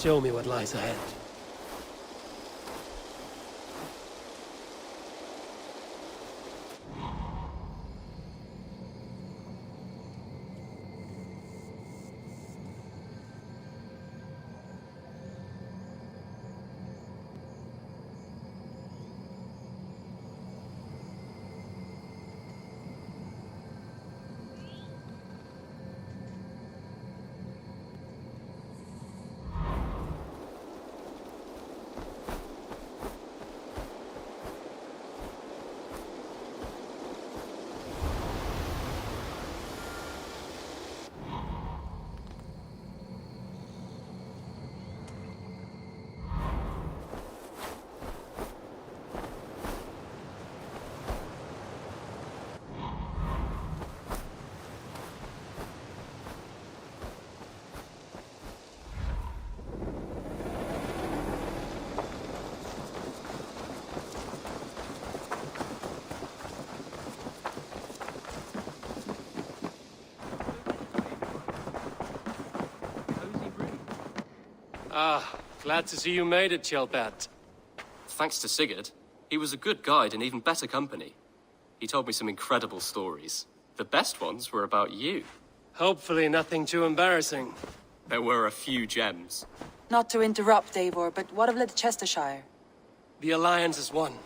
Show me what lies ahead. Ah, glad to see you made it, Chelbat. Thanks to Sigurd. He was a good guide and even better company. He told me some incredible stories. The best ones were about you. Hopefully nothing too embarrassing. There were a few gems. Not to interrupt, Eivor, but what of Leicestershire? The Alliance is one.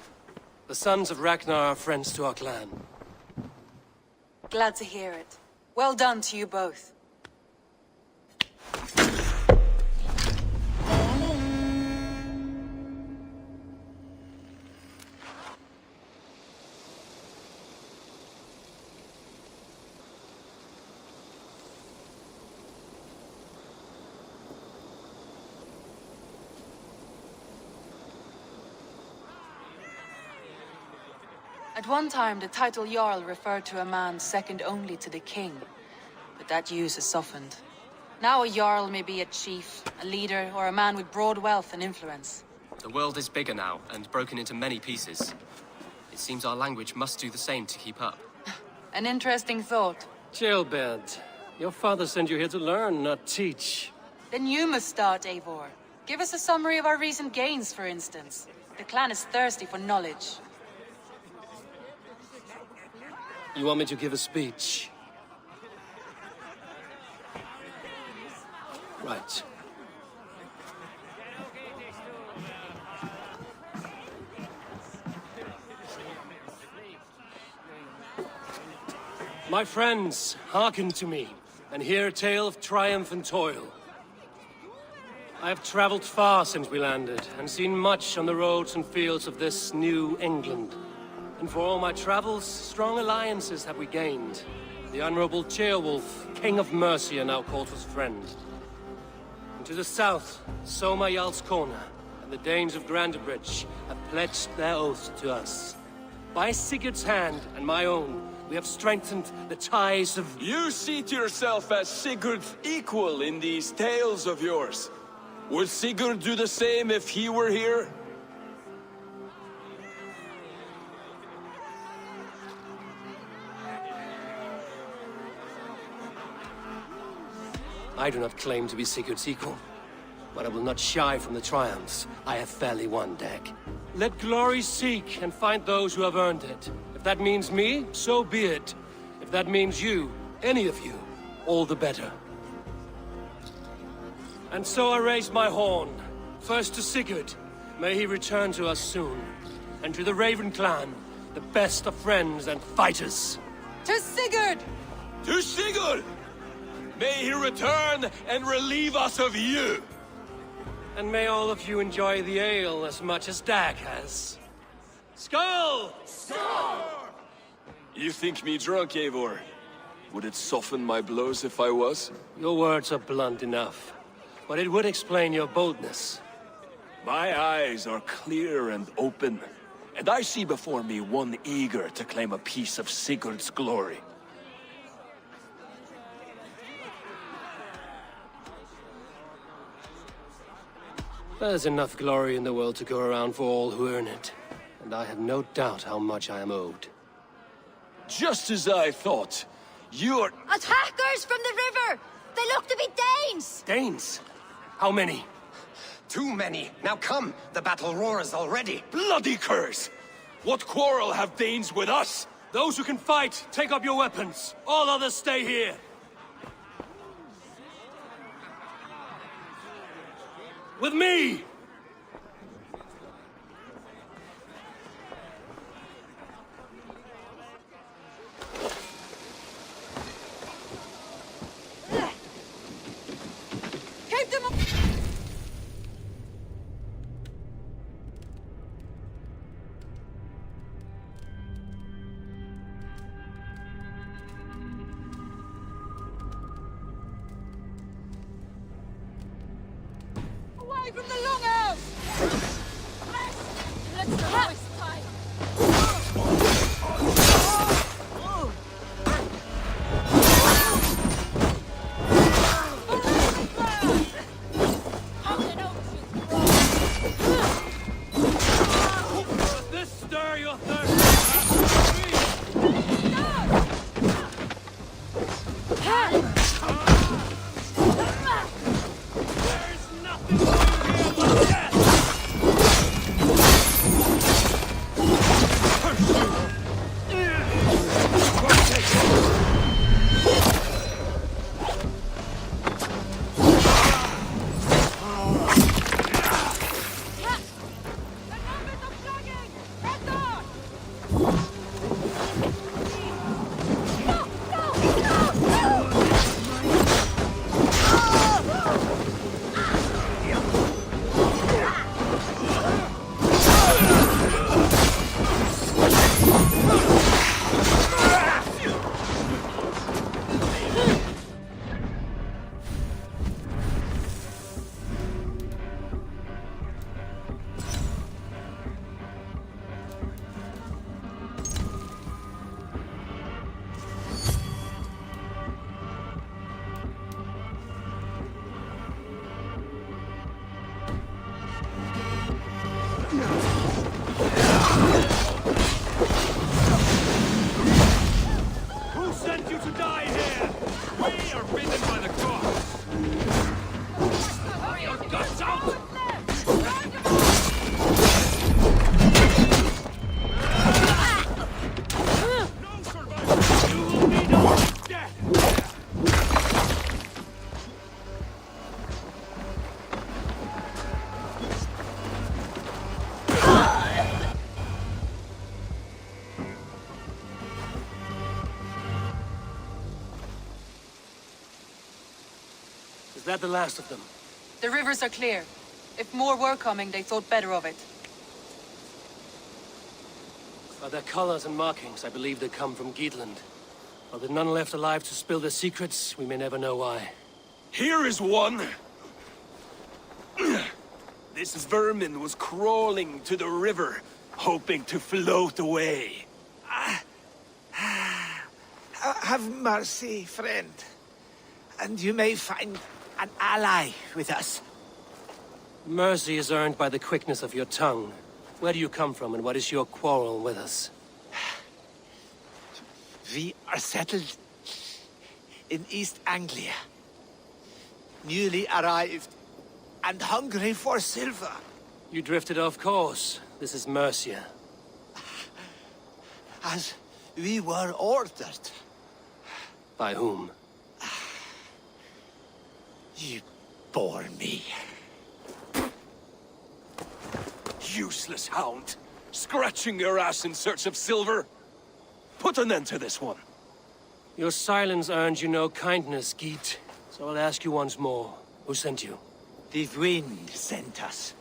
The sons of Ragnar are friends to our clan. Glad to hear it. Well done to you both. At one time, the title Jarl referred to a man second only to the king, but that use has softened. Now a Jarl may be a chief, a leader, or a man with broad wealth and influence. The world is bigger now, and broken into many pieces. It seems our language must do the same to keep up. An interesting thought. Chelbat, your father sent you here to learn, not teach. Then you must start, Eivor. Give us a summary of our recent gains, for instance. The clan is thirsty for knowledge. You want me to give a speech? Right. My friends, hearken to me, and hear a tale of triumph and toil. I have traveled far since we landed, and seen much on the roads and fields of this new England. And for all my travels, strong alliances have we gained. The Honorable Ceolwulf, King of Mercia, now calls us friend. And to the south, Soma Jarl's Corner, and the Danes of Grandebridge have pledged their oath to us. By Sigurd's hand and my own, we have strengthened the ties of... You see to yourself as Sigurd's equal in these tales of yours. Would Sigurd do the same if he were here? I do not claim to be Sigurd's equal, but I will not shy from the triumphs I have fairly won, Dag. Let glory seek and find those who have earned it. If that means me, so be it. If that means you, any of you, all the better. And so I raise my horn. First to Sigurd, may he return to us soon. And to the Raven clan, the best of friends and fighters. To Sigurd! To Sigurd! May he return and relieve us of you! And may all of you enjoy the ale as much as Dag has. Skull! Skull! You think me drunk, Eivor? Would it soften my blows if I was? Your words are blunt enough, but it would explain your boldness. My eyes are clear and open, and I see before me one eager to claim a piece of Sigurd's glory. There's enough glory in the world to go around for all who earn it, and I have no doubt how much I am owed. Just as I thought. You're... Attackers from the river! They look to be Danes! Danes? How many? Too many. Now come, the battle roars already. Bloody curse! What quarrel have Danes with us? Those who can fight, take up your weapons. All others stay here. With me! Keep them up! Away from the longhouse! Let's go this time! Does this stir your thirst? There's nothing new here but death! Who sent you to die here? We are bidden by the gods. Your guts out! No survivor! You will be done with death! Is that the last of them? The rivers are clear. If more were coming, they thought better of it. By their colors and markings, I believe they come from Geatland. While there are none left alive to spill their secrets, we may never know why. Here is one. This vermin was crawling to the river, hoping to float away. Have mercy, friend. And you may find an ally with us. Mercy is earned by the quickness of your tongue. Where do you come from, and what is your quarrel with us? We are settled in East Anglia. Newly arrived and hungry for silver. You drifted off course. This is Mercia. As we were ordered. By whom? You bore me. Useless hound. Scratching your ass in search of silver. Put an end to this one. Your silence earned you no kindness, Geet. So I'll ask you once more. Who sent you? The wind sent us.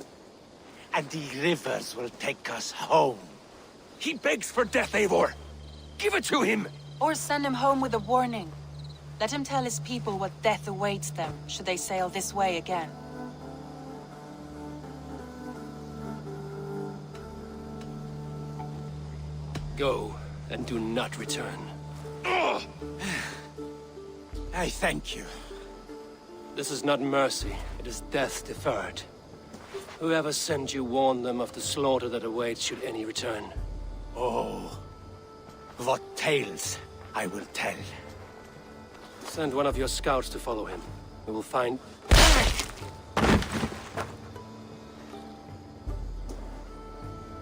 And the rivers will take us home. He begs for death, Eivor. Give it to him. Or send him home with a warning. Let him tell his people what death awaits them, should they sail this way again. Go, and do not return. I thank you. This is not mercy, it is death deferred. Whoever sent you warned them of the slaughter that awaits should any return. Oh, what tales I will tell. Send 1 of your scouts to follow him. We will find...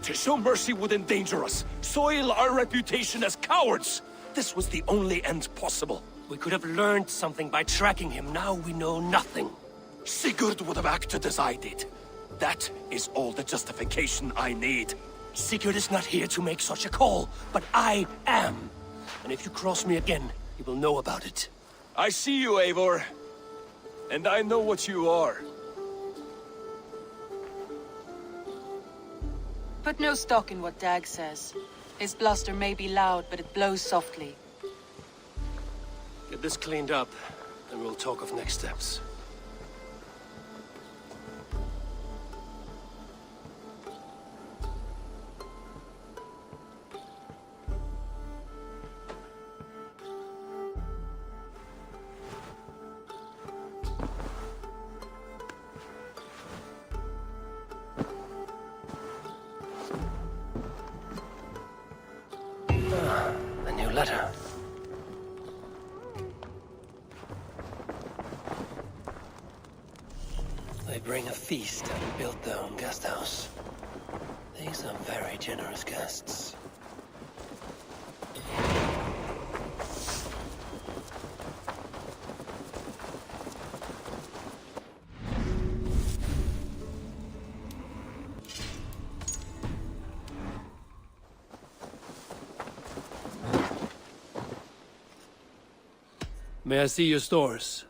To show mercy would endanger us, soil our reputation as cowards. This was the only end possible. We could have learned something by tracking him. Now we know nothing. Sigurd would have acted as I did. That is all the justification I need. Sigurd is not here to make such a call, but I am. And if you cross me again, he will know about it. I see you, Eivor. And I know what you are. Put no stock in what Dag says. His bluster may be loud, but it blows softly. Get this cleaned up, and we'll talk of next steps. A new letter. They bring a feast and built their own guest house. These are very generous guests. May I see your stores?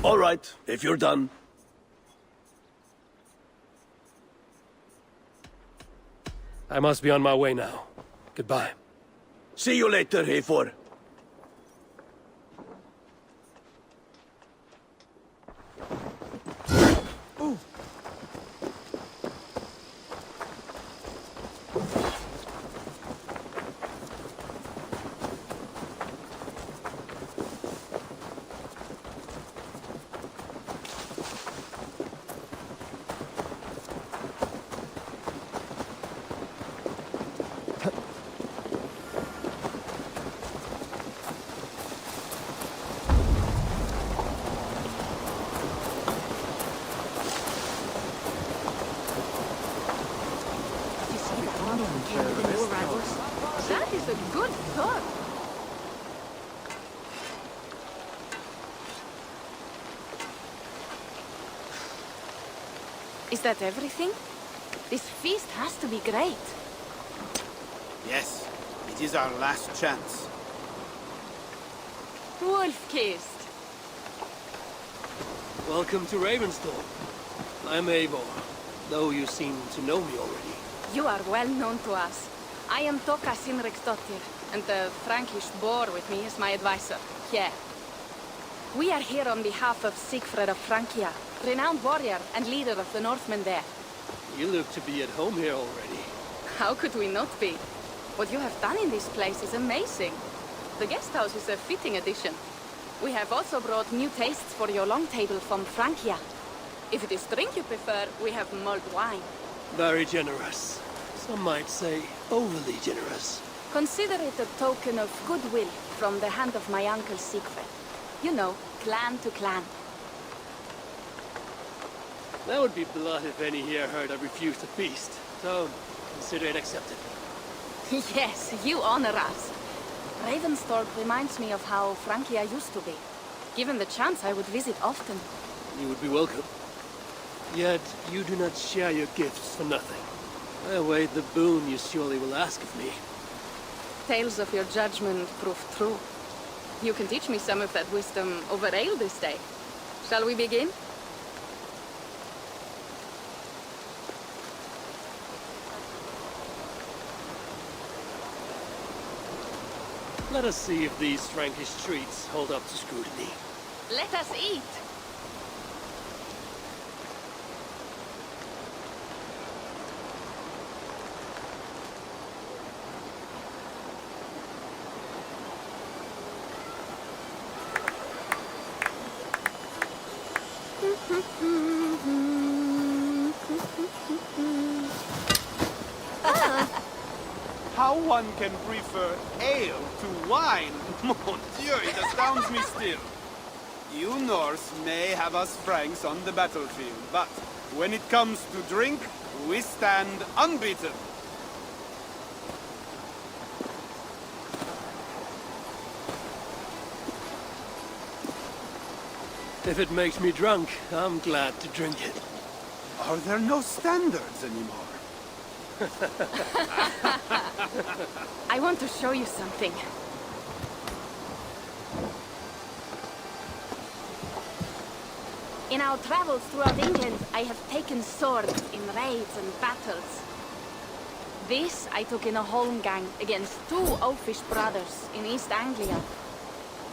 All right, if you're done. I must be on my way now. Goodbye. See you later, Eivor. That is a good thought. Is that everything? This feast has to be great. Yes, it is our last chance. Wolf-kissed. Welcome to Ravensthorpe. I'm Eivor, though you seem to know me already. You are well known to us. I am Toka Sinriksdottir. And the Frankish boar with me is my advisor, Pierre. We are here on behalf of Siegfried of Francia, renowned warrior and leader of the Northmen there. You look to be at home here already. How could we not be? What you have done in this place is amazing. The guest house is a fitting addition. We have also brought new tastes for your long table from Francia. If it is drink you prefer, we have mulled wine. Very generous. Some might say overly generous. Consider it a token of goodwill from the hand of my uncle Siegfried. You know, clan to clan. That would be blood if any here heard I refused to feast. So, consider it accepted. Yes, you honor us. Ravensthorpe reminds me of how Francia used to be. Given the chance, I would visit often. You would be welcome. Yet, you do not share your gifts for nothing. I await the boon you surely will ask of me. Tales of your judgment prove true. You can teach me some of that wisdom over ale this day. Shall we begin? Let us see if these Frankish treats hold up to scrutiny. Let us eat! How one can prefer ale to wine? Mon Dieu, it astounds me still. You Norse may have us Franks on the battlefield, but when it comes to drink, we stand unbeaten. If it makes me drunk, I'm glad to drink it. Are there no standards anymore? I want to show you something. In our travels throughout England, I have taken swords in raids and battles. This I took in a holmgang against two oafish brothers in East Anglia.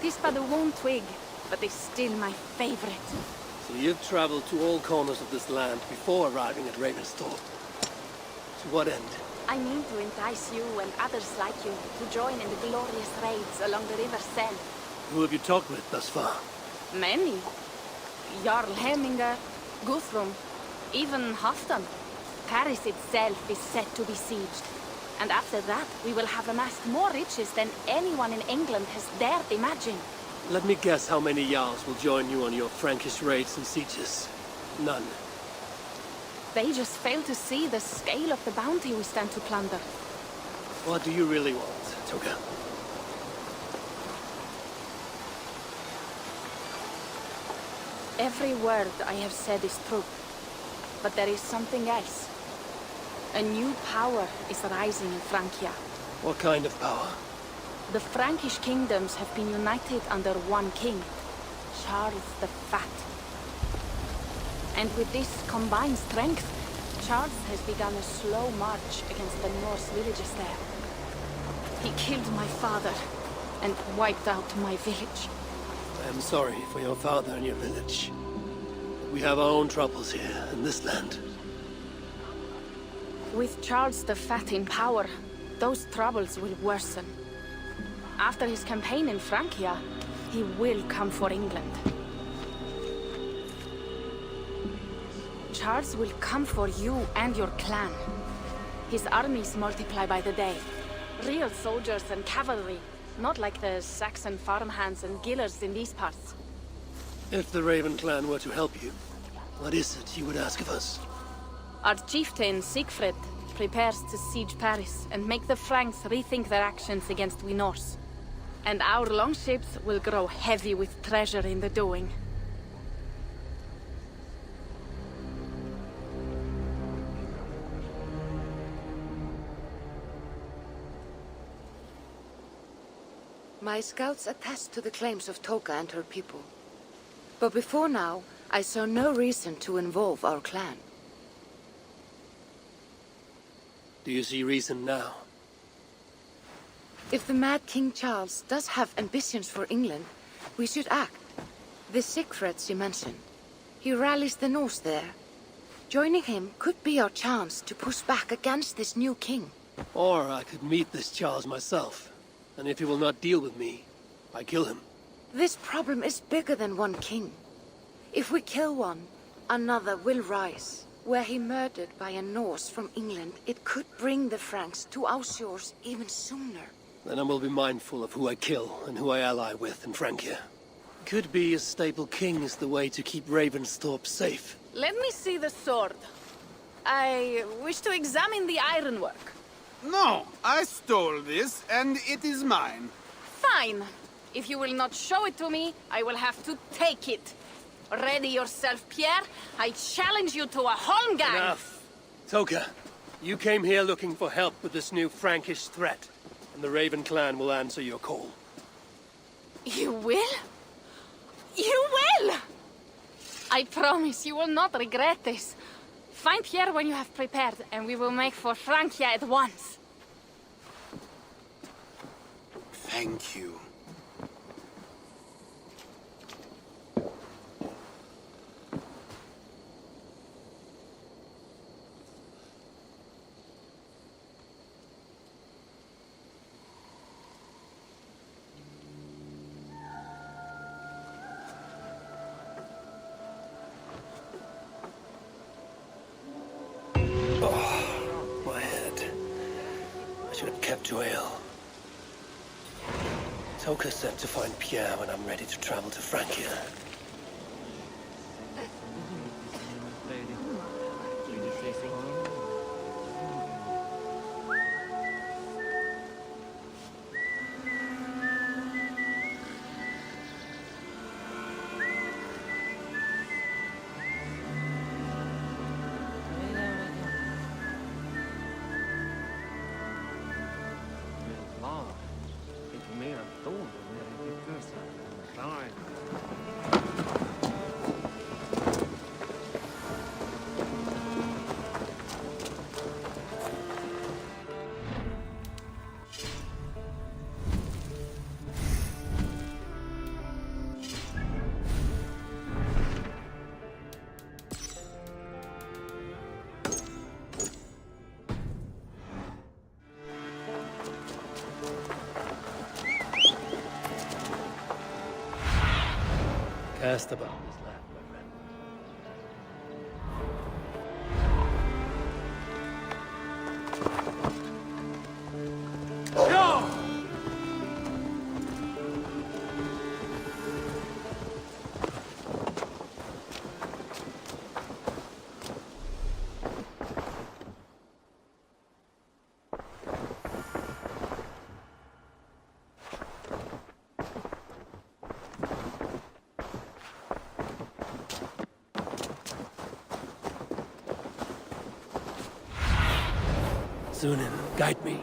Tis but a worn twig, but is still my favorite. So you've traveled to all corners of this land before arriving at Ravensthorpe. To what end? I mean to entice you and others like you to join in the glorious raids along the River Seine. Who have you talked with thus far? Many. Jarl Hemminger, Guthrum, even Halfdan. Paris itself is set to be sieged. And after that, we will have amassed more riches than anyone in England has dared imagine. Let me guess how many Jarls will join you on your Frankish raids and sieges. None. They just fail to see the scale of the bounty we stand to plunder. What do you really want, Toga? Every word I have said is true. But there is something else. A new power is rising in Francia. What kind of power? The Frankish kingdoms have been united under one king, Charles the Fat. And with this combined strength, Charles has begun a slow march against the Norse villages there. He killed my father and wiped out my village. I am sorry for your father and your village. We have our own troubles here in this land. With Charles the Fat in power, those troubles will worsen. After his campaign in Francia, he will come for England. Charles will come for you and your clan. His armies multiply by the day. Real soldiers and cavalry, not like the Saxon farmhands and gillers in these parts. If the Raven clan were to help you, what is it you would ask of us? Our chieftain, Siegfried, prepares to siege Paris and make the Franks rethink their actions against we Norse. And our longships will grow heavy with treasure in the doing. My scouts attest to the claims of Toka and her people. But before now, I saw no reason to involve our clan. Do you see reason now? If the mad King Charles does have ambitions for England, we should act. The Sigfrids you mentioned, he rallies the Norse there. Joining him could be our chance to push back against this new king. Or I could meet this Charles myself, and if he will not deal with me, I kill him. This problem is bigger than one king. If we kill one, another will rise. Were he murdered by a Norse from England, it could bring the Franks to our shores even sooner. Then I will be mindful of who I kill and who I ally with in Francia. Could be a stable king is the way to keep Ravensthorpe safe. Let me see the sword. I wish to examine the ironwork. No, I stole this, and it is mine. Fine. If you will not show it to me, I will have to take it. Ready yourself, Pierre. I challenge you to a holmgang. Enough. Toka, you came here looking for help with this new Frankish threat, and the Raven clan will answer your call. You will? You will! I promise you will not regret this. Find Pierre when you have prepared, and we will make for Francia at once. Thank you. My head. I should have kept to ale. Toka said to find Pierre when I'm ready to travel to Francia. Cast about this land, my friend. Sunan, guide me.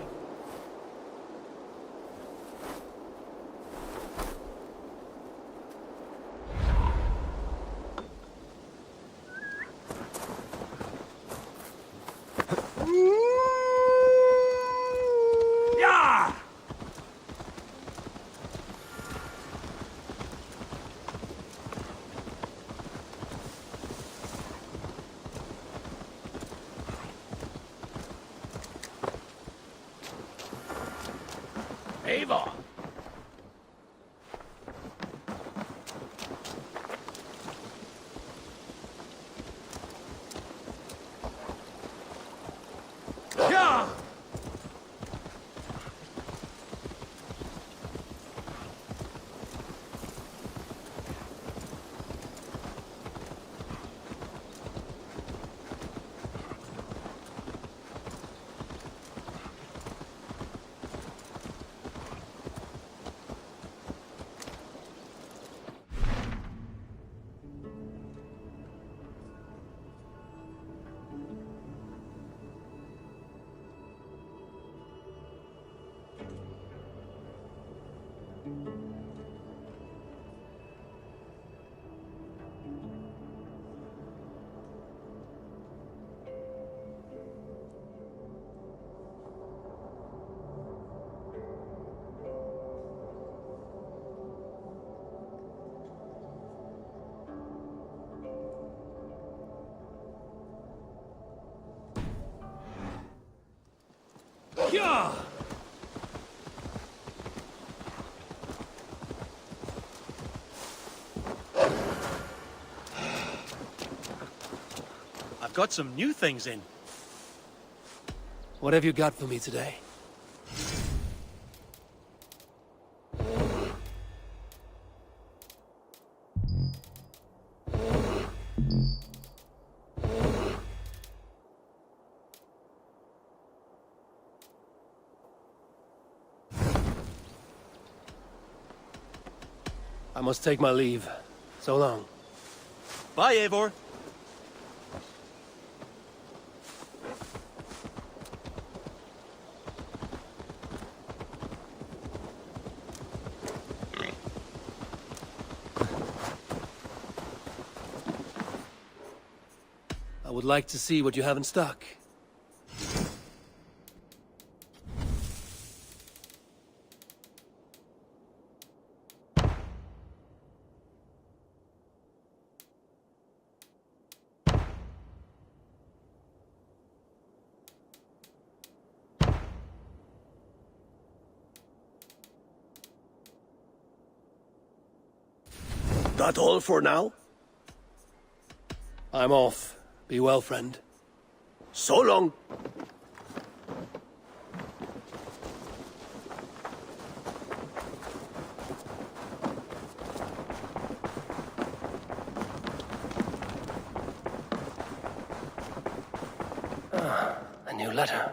Ava! Yeah! Yeah! I've got some new things in. What have you got for me today? I must take my leave. So long. Bye, Eivor. I would like to see what you have in stock. That all for now? I'm off. Be well, friend. So long. A new letter.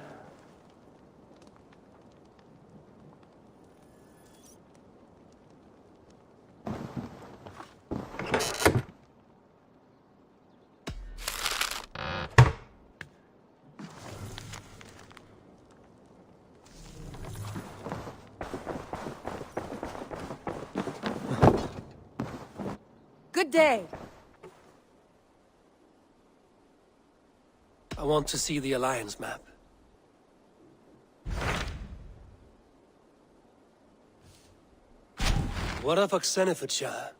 Good day. I want to see the Alliance map. What of Oxenfordshire?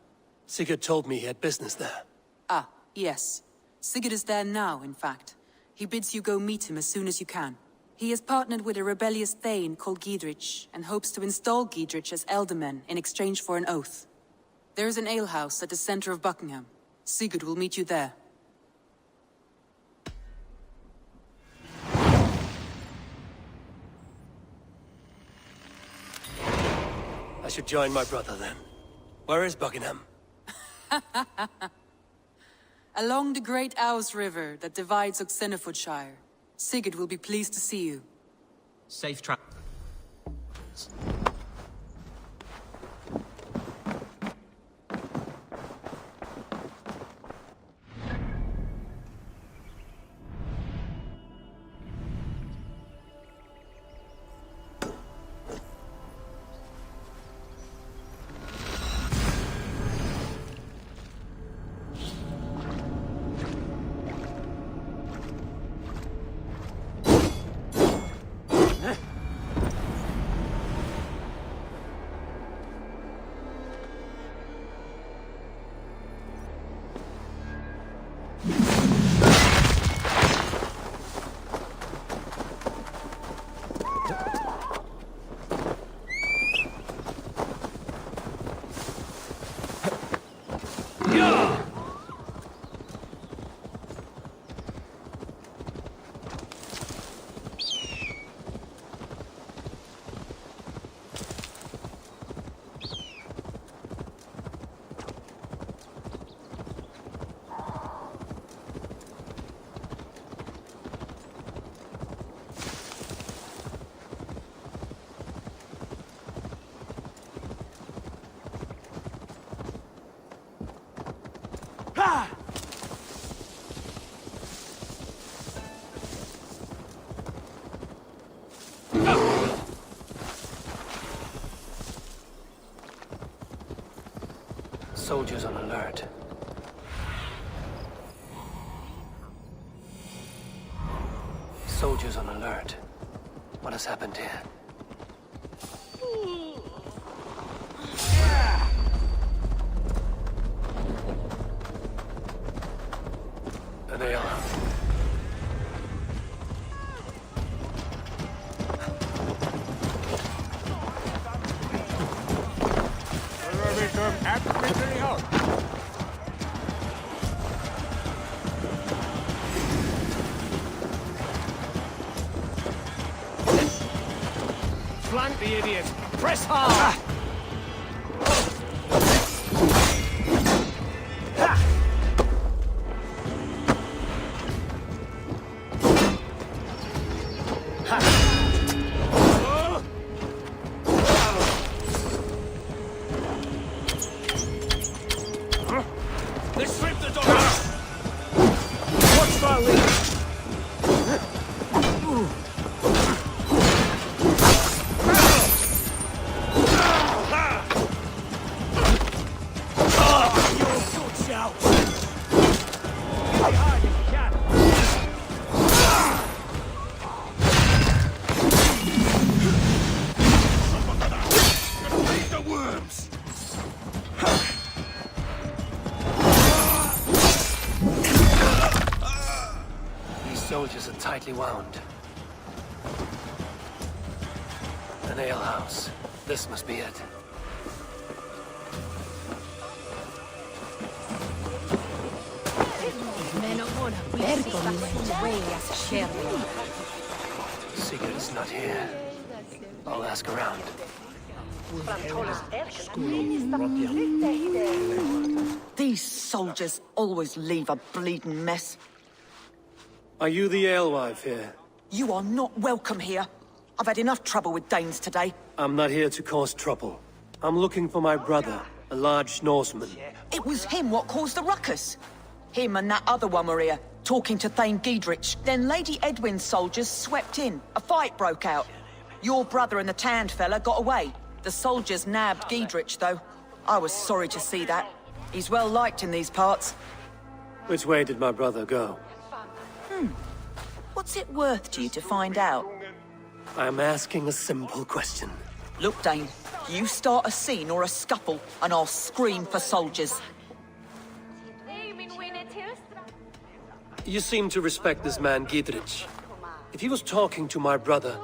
Sigurd told me he had business there. Ah, yes. Sigurd is there now, in fact. He bids you go meet him as soon as you can. He has partnered with a rebellious Thane called Giedrich, and hopes to install Giedrich as Elderman in exchange for an oath. There is an alehouse at the center of Buckingham. Sigurd will meet you there. I should join my brother then. Where is Buckingham? Along the Great Ouse River that divides Oxenfordshire. Sigurd will be pleased to see you. Safe track. Soldiers on alert. Soldiers on alert. What has happened here? There they are. Flank the idiot! Press hard! They stripped the door! Watch my lead! Soldiers are tightly wound. An alehouse. This must be it. Sigurd is not here. I'll ask around. These soldiers always leave a bleeding mess. Are you the alewife here? You are not welcome here. I've had enough trouble with Danes today. I'm not here to cause trouble. I'm looking for my brother, a large Norseman. It was him what caused the ruckus. Him and that other one were here, talking to Thane Giedrich. Then Lady Edwin's soldiers swept in. A fight broke out. Your brother and the tanned fella got away. The soldiers nabbed Giedrich, though. I was sorry to see that. He's well liked in these parts. Which way did my brother go? What's it worth to you to find out? I'm asking a simple question. Look, Dane, you start a scene or a scuffle, and I'll scream for soldiers. You seem to respect this man, Giedrich. If he was talking to my brother,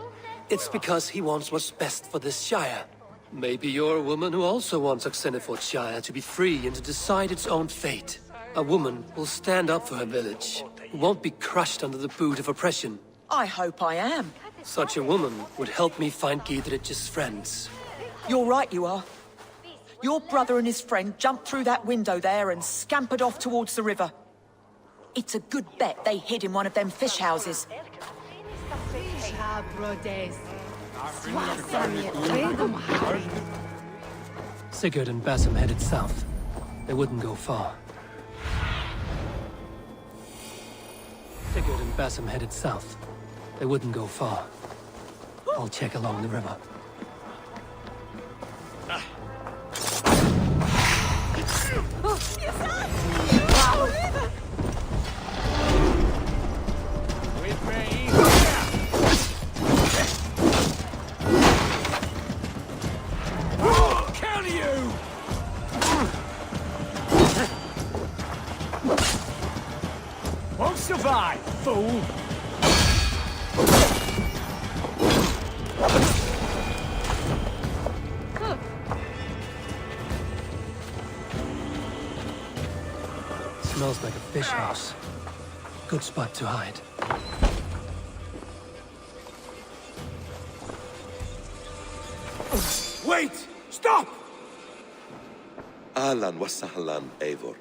it's because he wants what's best for this Shire. Maybe you're a woman who also wants Oxenford Shire to be free and to decide its own fate. A woman will stand up for her village, who won't be crushed under the boot of oppression. I hope I am. Such a woman would help me find Giedrich's friends. You're right, you are. Your brother and his friend jumped through that window there and scampered off towards the river. It's a good bet they hid in one of them fish houses. Sigurd and Basim headed south. They wouldn't go far. Sigurd and Basim headed south. They wouldn't go far. I'll check along the river. Won't survive, fool! Smells like a fish house. Good spot to hide. Wait! Stop! Ahlan wa sahlan, Eivor.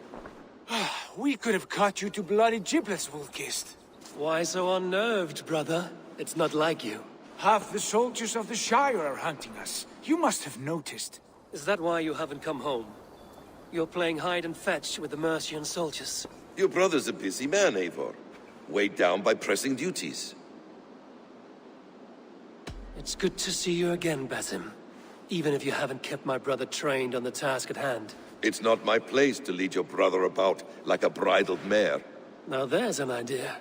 We could have cut you to bloody giblets, Wolfkist. Why so unnerved, brother? It's not like you. Half the soldiers of the Shire are hunting us. You must have noticed. Is that why you haven't come home? You're playing hide and fetch with the Mercian soldiers. Your brother's a busy man, Eivor. Weighed down by pressing duties. It's good to see you again, Basim. Even if you haven't kept my brother trained on the task at hand. It's not my place to lead your brother about like a bridled mare. Now there's an idea.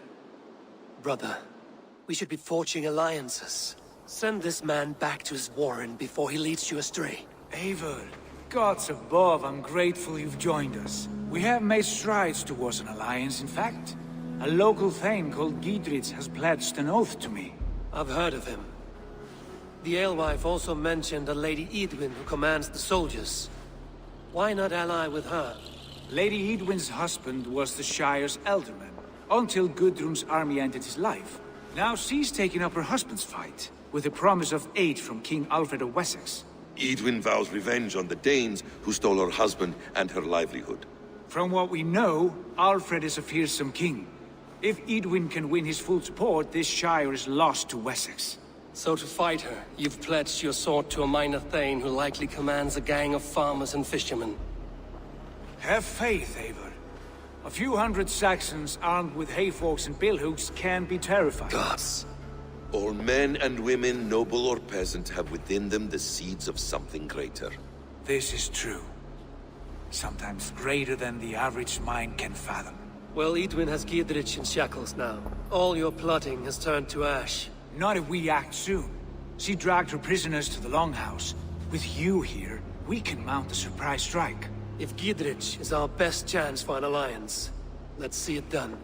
Brother, we should be forging alliances. Send this man back to his warren before he leads you astray. Eivor, gods above, I'm grateful you've joined us. We have made strides towards an alliance, in fact. A local thane called Giedrich has pledged an oath to me. I've heard of him. The alewife also mentioned a Lady Edwin who commands the soldiers. Why not ally with her? Lady Edwin's husband was the Shire's elderman, until Gudrun's army ended his life. Now she's taking up her husband's fight, with a promise of aid from King Alfred of Wessex. Edwin vows revenge on the Danes who stole her husband and her livelihood. From what we know, Alfred is a fearsome king. If Edwin can win his full support, this Shire is lost to Wessex. So to fight her, you've pledged your sword to a minor thane who likely commands a gang of farmers and fishermen. Have faith, Eivor. A few hundred Saxons armed with hayforks and billhooks can be terrifying. Gods. All men and women, noble or peasant, have within them the seeds of something greater. This is true. Sometimes greater than the average mind can fathom. Well, Edwin has Giedrich in shackles now. All your plotting has turned to ash. Not if we act soon. She dragged her prisoners to the Longhouse. With you here, we can mount a surprise strike. If Giedrich is our best chance for an alliance, let's see it done.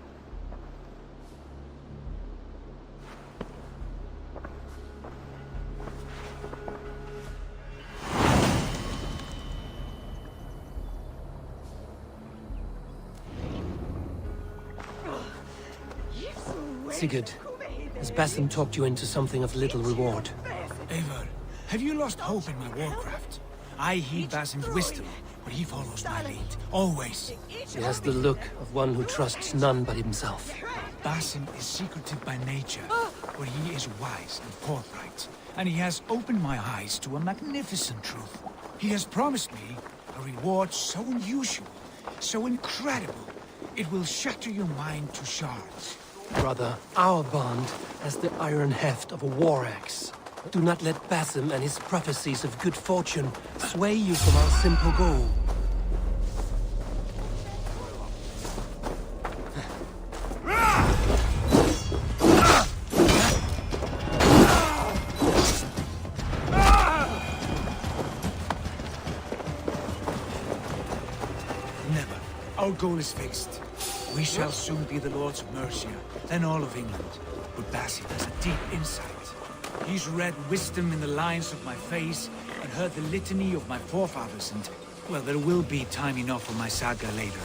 Sigurd, has Basim talked you into something of little reward? Eivor, have you lost hope in my warcraft? I heed Basim's wisdom, but he follows my lead, always. He has the look of one who trusts none but himself. Basim is secretive by nature, but he is wise and forthright, and he has opened my eyes to a magnificent truth. He has promised me a reward so unusual, so incredible, it will shatter your mind to shards. Brother, our bond has the iron heft of a war axe. Do not let Basim and his prophecies of good fortune sway you from our simple goal. Never. Our goal is fixed. We shall soon be the Lords of Mercia, then all of England. But Basim has a deep insight. He's read wisdom in the lines of my face and heard the litany of my forefathers, and, well, there will be time enough for my saga later.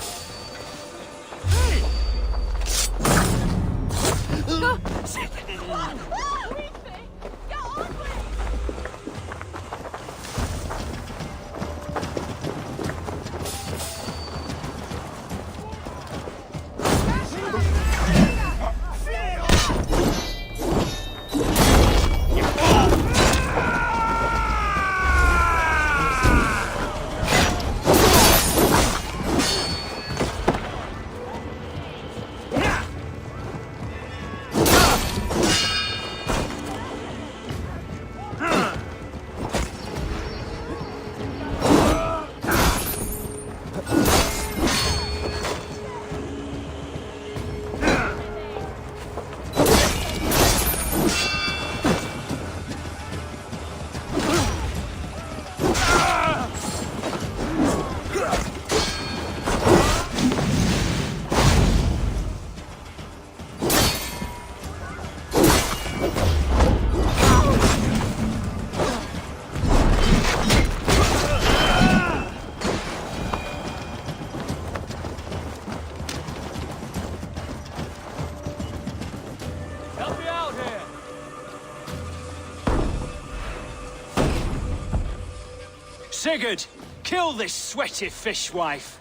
Sigurd, kill this sweaty fishwife.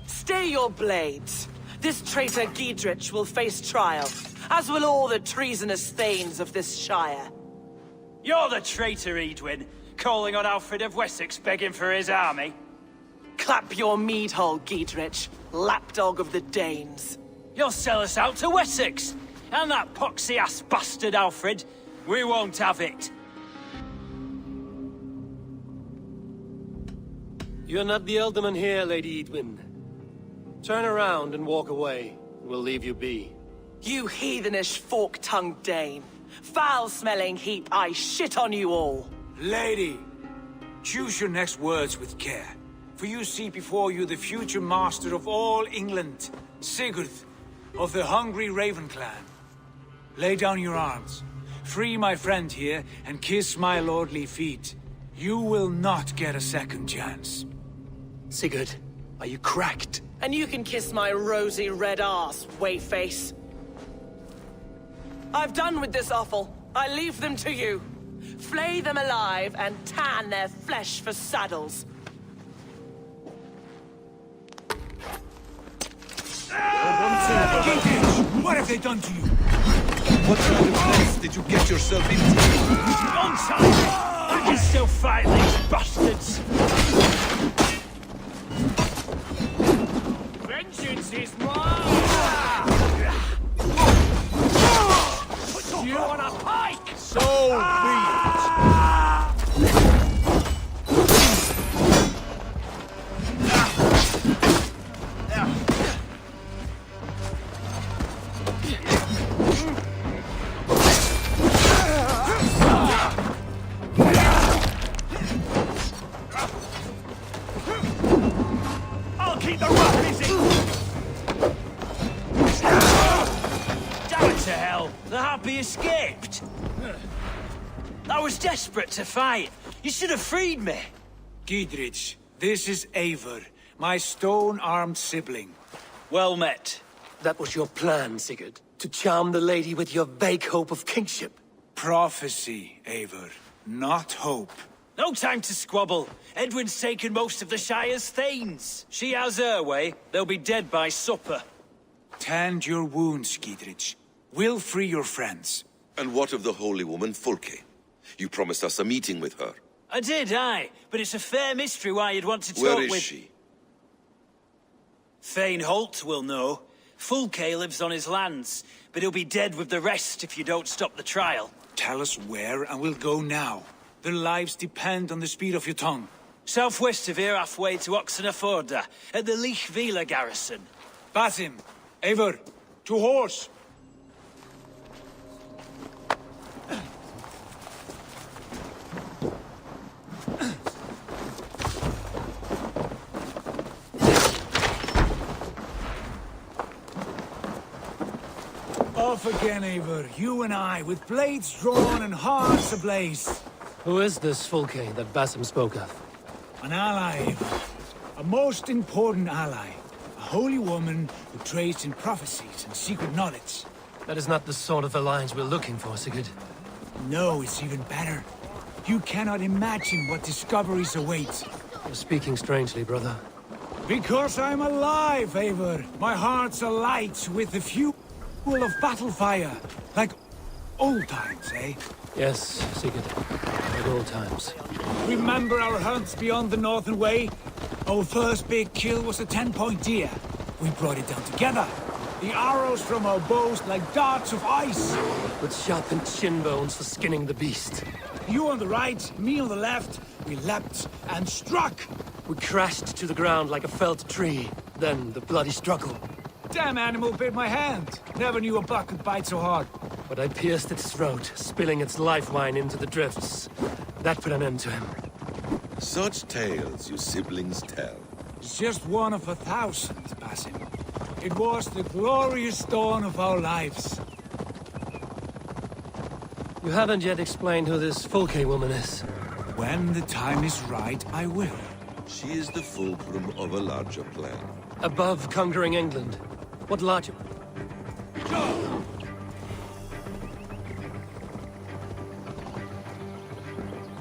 Stay your blades. This traitor Giedrich will face trial, as will all the treasonous thanes of this shire. You're the traitor, Edwin, calling on Alfred of Wessex begging for his army. Clap your mead hole, Giedrich, lapdog of the Danes. You'll sell us out to Wessex, and that poxy-ass bastard Alfred. We won't have it. You're not the Elderman here, Lady Edwin. Turn around and walk away, and we'll leave you be. You heathenish fork-tongued Dane. Foul-smelling heap, I shit on you all. Lady, choose your next words with care, for you see before you the future master of all England, Sigurd, of the hungry Raven clan. Lay down your arms, free my friend here, and kiss my lordly feet. You will not get a second chance. Sigurd, are you cracked? And you can kiss my rosy red arse, Wayface. I've done with this offal. I leave them to you. Flay them alive and tan their flesh for saddles. What have they done to you? What kind of mess did you get yourself into? On time! I can still fight these bastards! Vengeance is mine! Put you on a pike! So be it! I'll keep the rough busy! Damn it to hell! The Happy escaped! I was desperate to fight. You should have freed me. Gidrich, this is Eivor, my stone-armed sibling. Well met. That was your plan, Sigurd? To charm the lady with your vague hope of kingship? Prophecy, Eivor, not hope. No time to squabble. Edwin's taken most of the Shire's thanes. She has her way. They'll be dead by supper. Tend your wounds, Gidrich. We'll free your friends. And what of the holy woman Fulke? You promised us a meeting with her. I did, aye. But it's a fair mystery why you'd want to talk Where with... is she? Thane Holt will know. Fulke lives on his lands, but he'll be dead with the rest if you don't stop the trial. Tell us where, and we'll go now. Their lives depend on the speed of your tongue. Southwest of here, halfway to Oxenaforda, at the Lichvila garrison. Basim, Eivor, to horse! Off again, Eivor, you and I, with blades drawn and hearts ablaze. Who is this Fulke that Basim spoke of? An ally, Eivor. A most important ally. A holy woman who trades in prophecies and secret knowledge. That is not the sort of alliance we're looking for, Sigurd. No, it's even better. You cannot imagine what discoveries await. You're speaking strangely, brother. Because I'm alive, Eivor. My heart's alight with the fuel of battle fire. Like old times, eh? Yes, Sigurd. Like old times. Remember our hunts beyond the Northern Way? Our first big kill was a 10-point deer. We brought it down together. The arrows from our bows like darts of ice. With sharpened shin bones for skinning the beast. You on the right, me on the left. We leapt and struck. We crashed to the ground like a felled tree. Then the bloody struggle. Damn animal bit my hand. Never knew a buck could bite so hard. But I pierced its throat, spilling its life wine into the drifts. That put an end to him. Such tales you siblings tell. It's just one of 1,000, Basim. It was the glorious dawn of our lives. You haven't yet explained who this Fulke woman is. When the time is right, I will. She is the fulcrum of a larger plan. Above conquering England, what larger...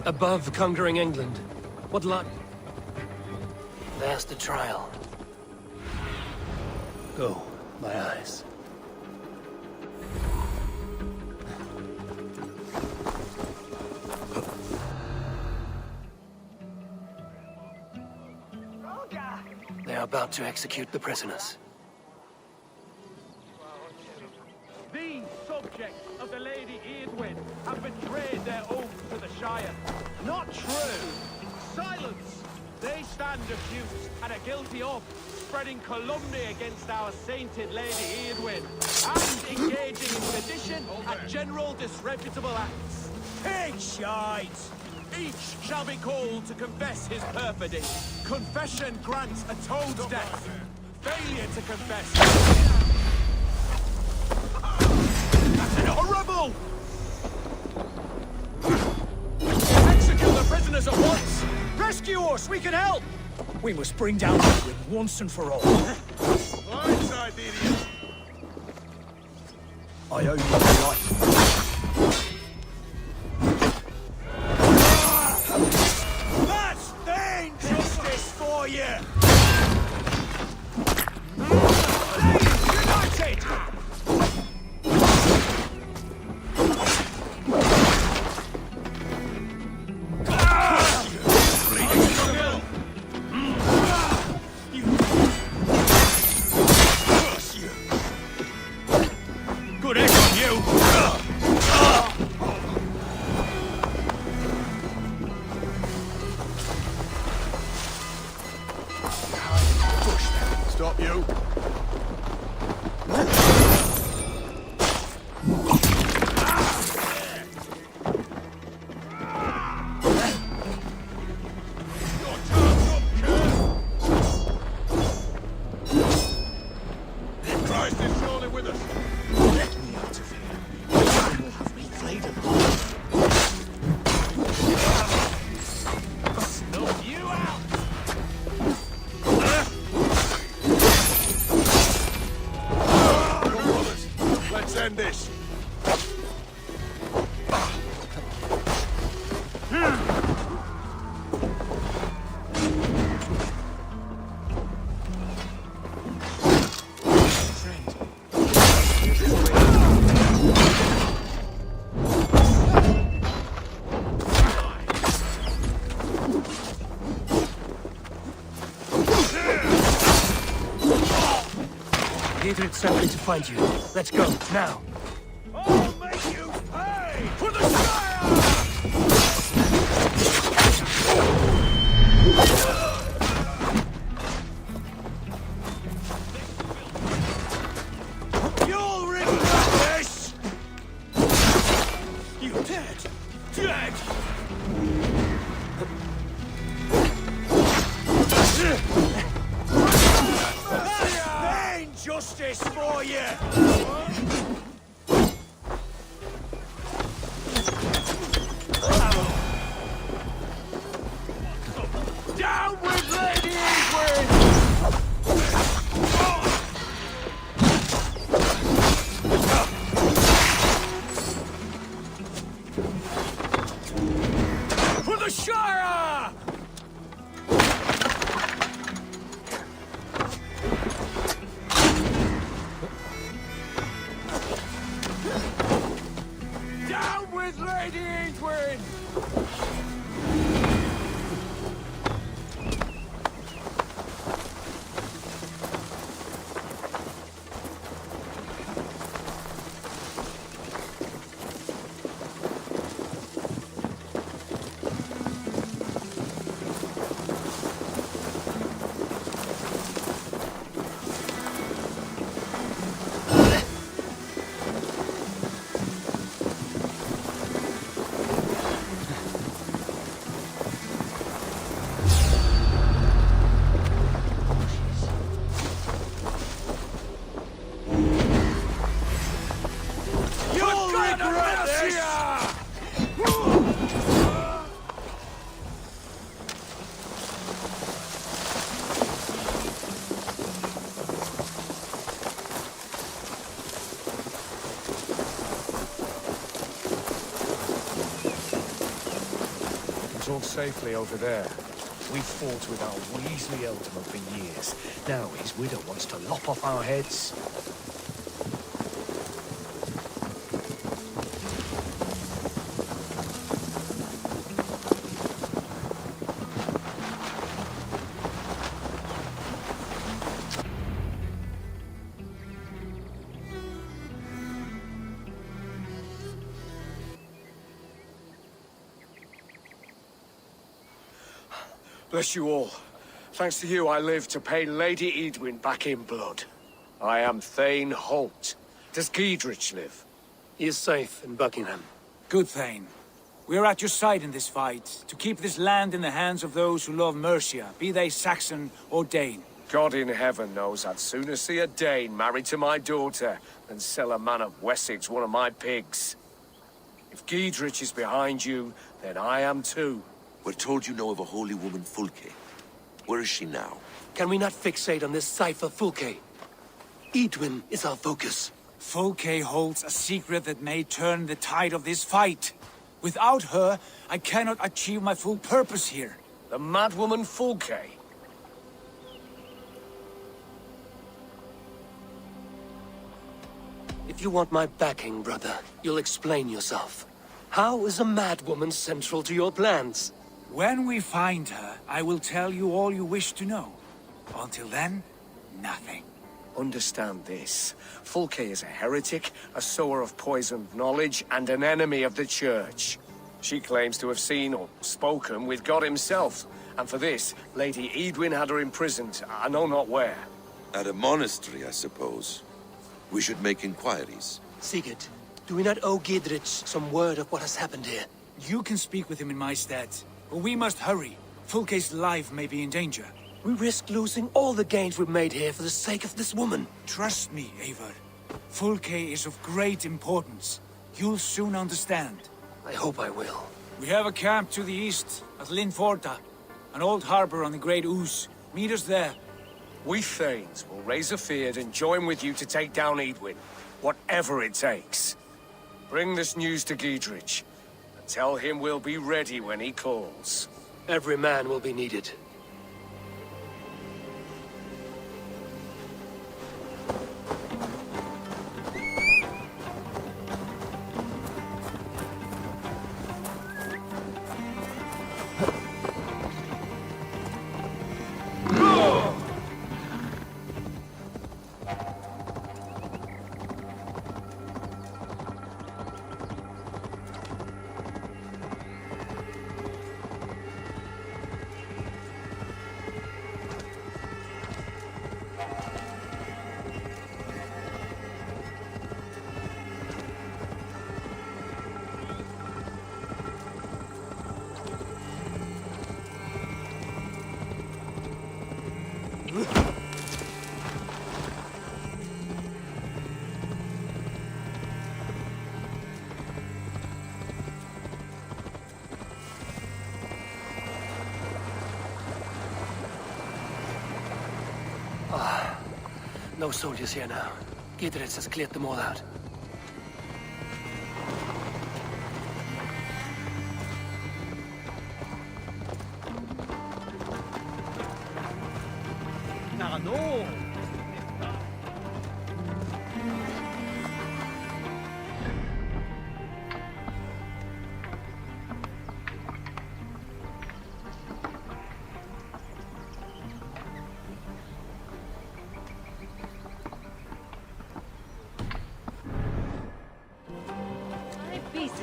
Above conquering England, what lot? There's the trial. Go, my eyes. They are about to execute the prisoners. These subjects of the Lady Eadwyn have betrayed their oath to the Shire. Not true. Silence! They stand accused and are guilty of spreading calumny against our sainted Lady Eadwyn and engaging in sedition and general disreputable acts. Pig shite! Each shall be called to confess his perfidy. Confession grants a toad's death. Failure to confess... That's horrible! Execute the prisoners at once! Rescue us! We can help! We must bring down Edwin once and for all. Blindside, the idiot! I owe you my life. That's Thane justice for you! United! Good egg on you! Stop you! Christ is surely with us! Get me out of here. I will have replayed it. Snuff you out! Come, brothers. Let's end this. Dietrich sent me to find you. Let's go, now. I'll make you pay for the Shire! You'll regret this! You dead! Dead! That's justice for you! Down with Lady Edwin! For the Shire! Down with Lady Edwin! You'll regret this! It's all safely over there. We fought with our Weasley Ultimate for years. Now his widow wants to lop off our heads. Bless you all. Thanks to you, I live to pay Lady Edwin back in blood. I am Thane Holt. Does Giedrich live? He is safe in Buckingham. Good Thane. We are at your side in this fight, to keep this land in the hands of those who love Mercia, be they Saxon or Dane. God in heaven knows I'd sooner see a Dane married to my daughter than sell a man of Wessex one of my pigs. If Giedrich is behind you, then I am too. We're told you know of a holy woman, Fulke. Where is she now? Can we not fixate on this cipher, Fulke? Edwin is our focus. Fulke holds a secret that may turn the tide of this fight. Without her, I cannot achieve my full purpose here. The madwoman Fulke. If you want my backing, brother, you'll explain yourself. How is a madwoman central to your plans? When we find her, I will tell you all you wish to know. Until then, nothing. Understand this. Fulke is a heretic, a sower of poisoned knowledge, and an enemy of the Church. She claims to have seen or spoken with God himself. And for this, Lady Edwin had her imprisoned, I know not where. At a monastery, I suppose. We should make inquiries. Sigurd, do we not owe Gidrich some word of what has happened here? You can speak with him in my stead, but we must hurry. Fulke's life may be in danger. We risk losing all the gains we've made here for the sake of this woman. Trust me, Eivor. Fulke is of great importance. You'll soon understand. I hope I will. We have a camp to the east, at Linforta. An old harbor on the Great Ouse. Meet us there. We Thanes will raise a feard and join with you to take down Edwin, whatever it takes. Bring this news to Gidrich, and tell him we'll be ready when he calls. Every man will be needed. No soldiers here now. Gidrich has cleared them all out. No.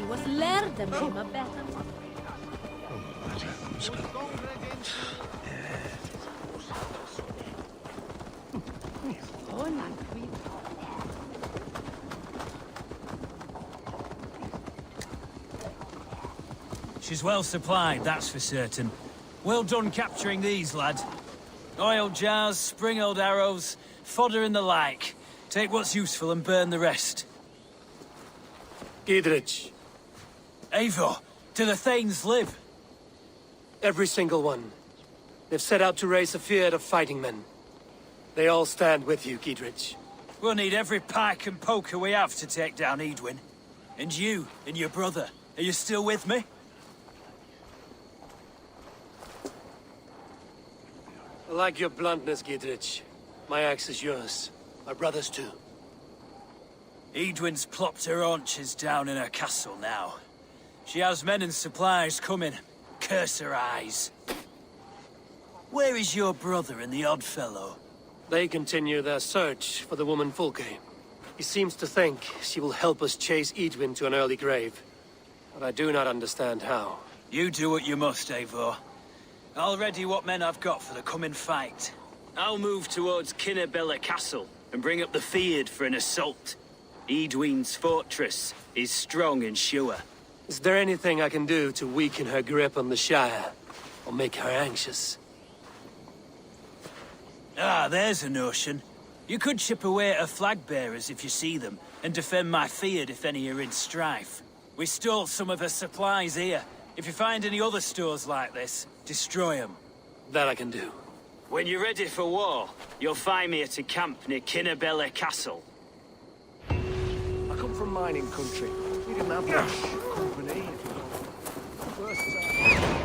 was lärde mig med bättre. She's well supplied, that's for certain. Well done capturing these, lad. Oil jars, spring-old arrows, fodder and the like. Take what's useful and burn the rest. Gidrich. Eivor, do the Thanes live? Every single one. They've set out to raise a fear of fighting men. They all stand with you, Gidrich. We'll need every pike and poker we have to take down Edwin. And you, and your brother, are you still with me? I like your bluntness, Gidrich. My axe is yours. My brother's too. Edwin's plopped her haunches down in her castle now. She has men and supplies coming. Curse her eyes. Where is your brother and the odd fellow? They continue their search for the woman Fulke. He seems to think she will help us chase Edwin to an early grave. But I do not understand how. You do what you must, Eivor. I'll ready what men I've got for the coming fight. I'll move towards Kinnabella Castle and bring up the feared for an assault. Edwin's fortress is strong and sure. Is there anything I can do to weaken her grip on the Shire? Or make her anxious? Ah, there's a notion. You could chip away at her flag-bearers if you see them, and defend my feared if any are in strife. We stole some of her supplies here. If you find any other stores like this, destroy them. That I can do. When you're ready for war, you'll find me at a camp near Kinnabella Castle. I come from mining country. We didn't have much company. First time.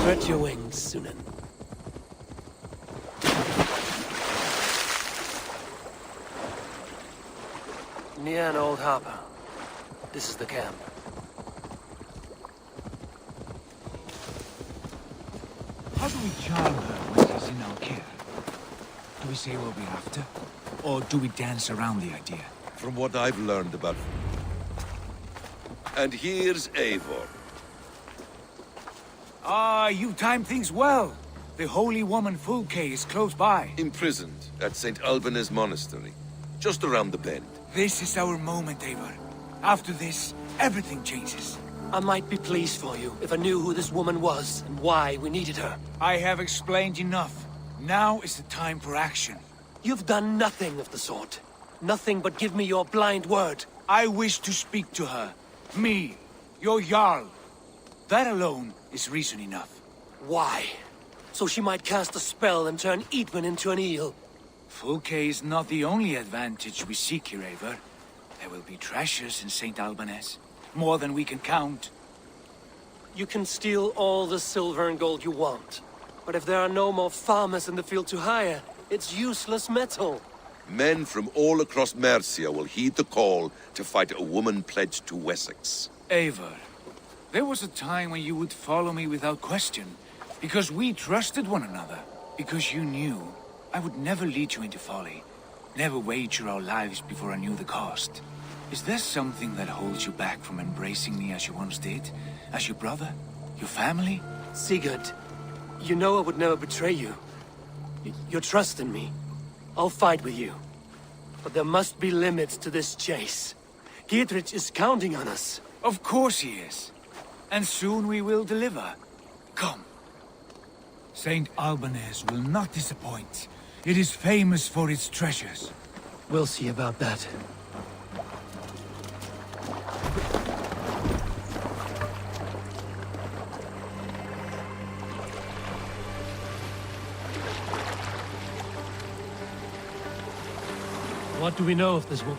Spread your wings, Sunan. Near an old harbor. This is the camp. How do we charm her when she's in our care? Do we say what we're after? Or do we dance around the idea? From what I've learned about... And here's Eivor. Ah, you timed things well. The holy woman Fulke is close by. Imprisoned at St. Alban's Monastery, just around the bend. This is our moment, Eivor. After this, everything changes. I might be pleased for you if I knew who this woman was and why we needed her. I have explained enough. Now is the time for action. You've done nothing of the sort. Nothing but give me your blind word. I wish to speak to her. Me, your Jarl. That alone is reason enough. Why? So she might cast a spell and turn Eatman into an eel. Fulke is not the only advantage we seek here, Eivor. There will be treasures in St. Alban's. More than we can count. You can steal all the silver and gold you want. But if there are no more farmers in the field to hire, it's useless metal. Men from all across Mercia will heed the call to fight a woman pledged to Wessex. Eivor, there was a time when you would follow me without question. Because we trusted one another. Because you knew I would never lead you into folly. Never wager our lives before I knew the cost. Is there something that holds you back from embracing me as you once did? As your brother? Your family? Sigurd, you know I would never betray you. Your trust in me. I'll fight with you. But there must be limits to this chase. Giedrich is counting on us. Of course he is. And soon we will deliver. Come. St. Alban's will not disappoint. It is famous for its treasures. We'll see about that. What do we know of this woman?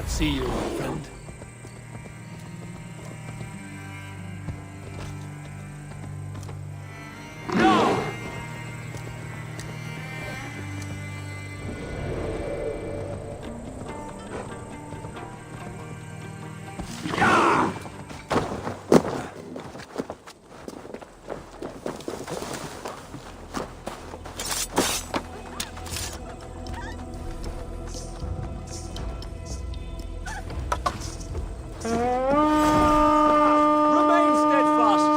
at see you, my friend. Remain steadfast.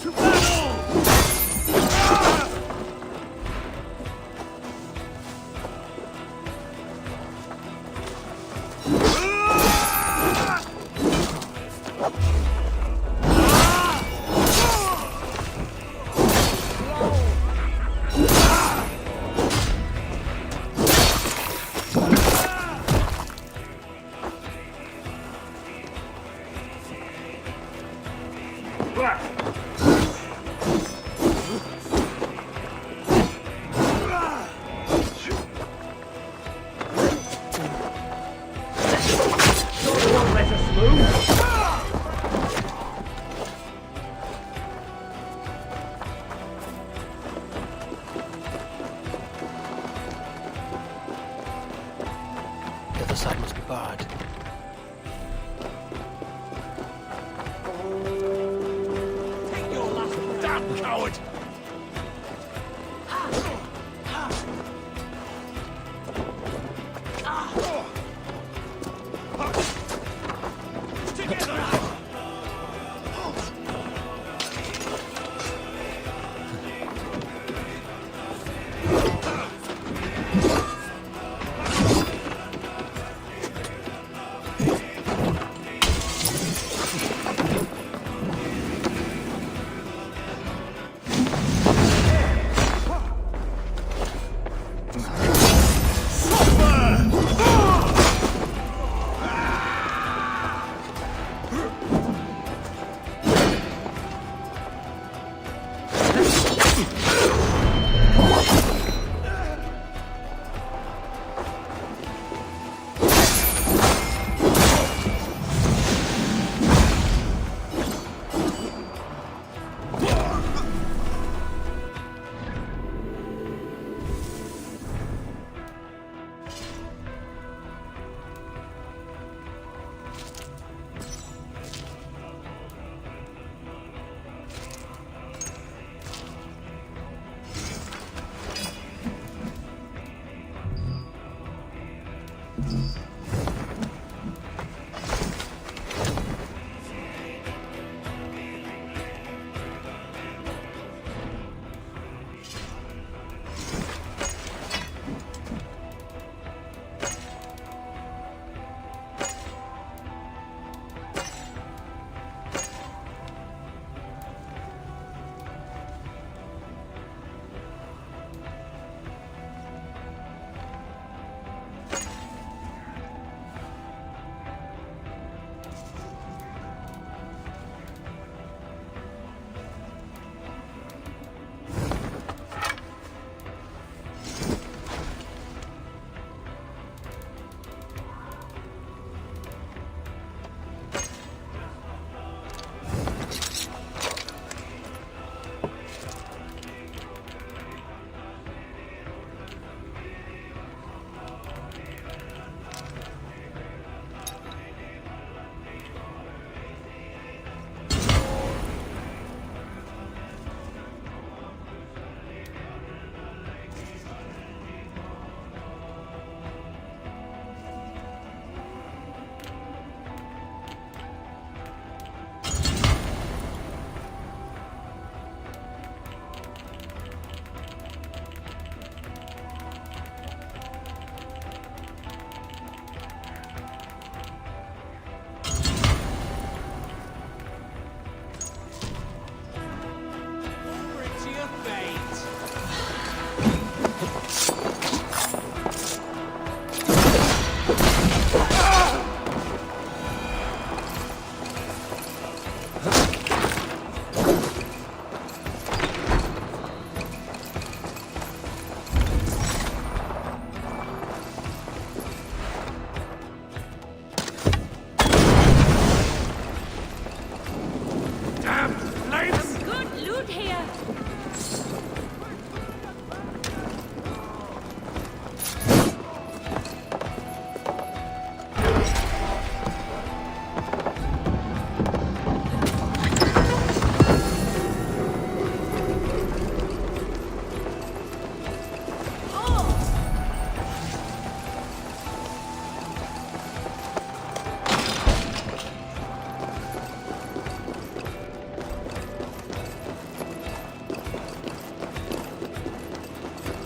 To battle! The other side must be barred. Take your last damn coward! Together!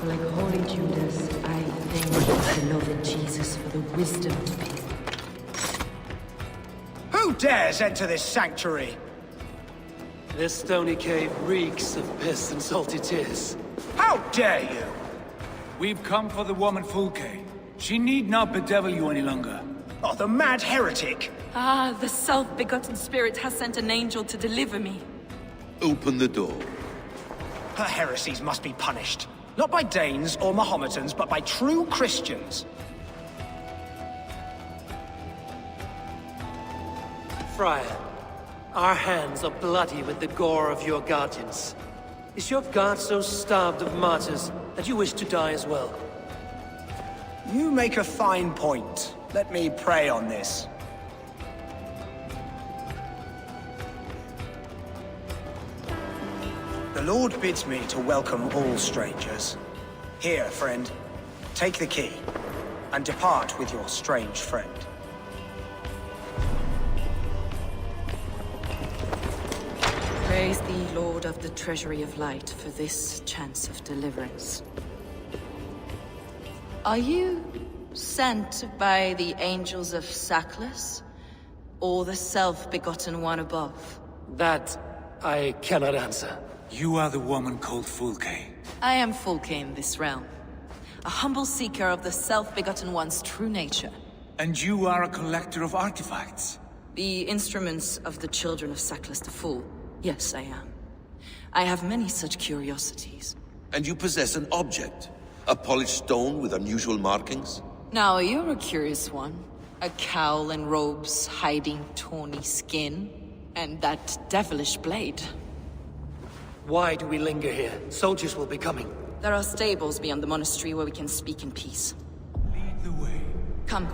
Like Holy Judas, I thank beloved Jesus for the wisdom to be. Who dares enter this sanctuary? This stony cave reeks of piss and salty tears. How dare you? We've come for the woman Fulke. She need not bedevil you any longer. Oh, the mad heretic! Ah, the self-begotten spirit has sent an angel to deliver me. Open the door. Her heresies must be punished. Not by Danes or Mahometans, but by true Christians. Friar, our hands are bloody with the gore of your guardians. Is your God so starved of martyrs that you wish to die as well? You make a fine point. Let me pray on this. The Lord bids me to welcome all strangers. Here, friend, take the key, and depart with your strange friend. Praise thee, Lord of the Treasury of Light, for this chance of deliverance. Are you sent by the angels of Saklas, or the self-begotten one above? That I cannot answer. You are the woman called Fulke. I am Fulke in this realm, a humble seeker of the self-begotten one's true nature. And you are a collector of artifacts? The instruments of the children of Saklas the Fool. Yes, I am. I have many such curiosities. And you possess an object? A polished stone with unusual markings? Now, you're a curious one. A cowl and robes hiding tawny skin. And that devilish blade. Why do we linger here? Soldiers will be coming. There are stables beyond the monastery where we can speak in peace. Lead the way. Come.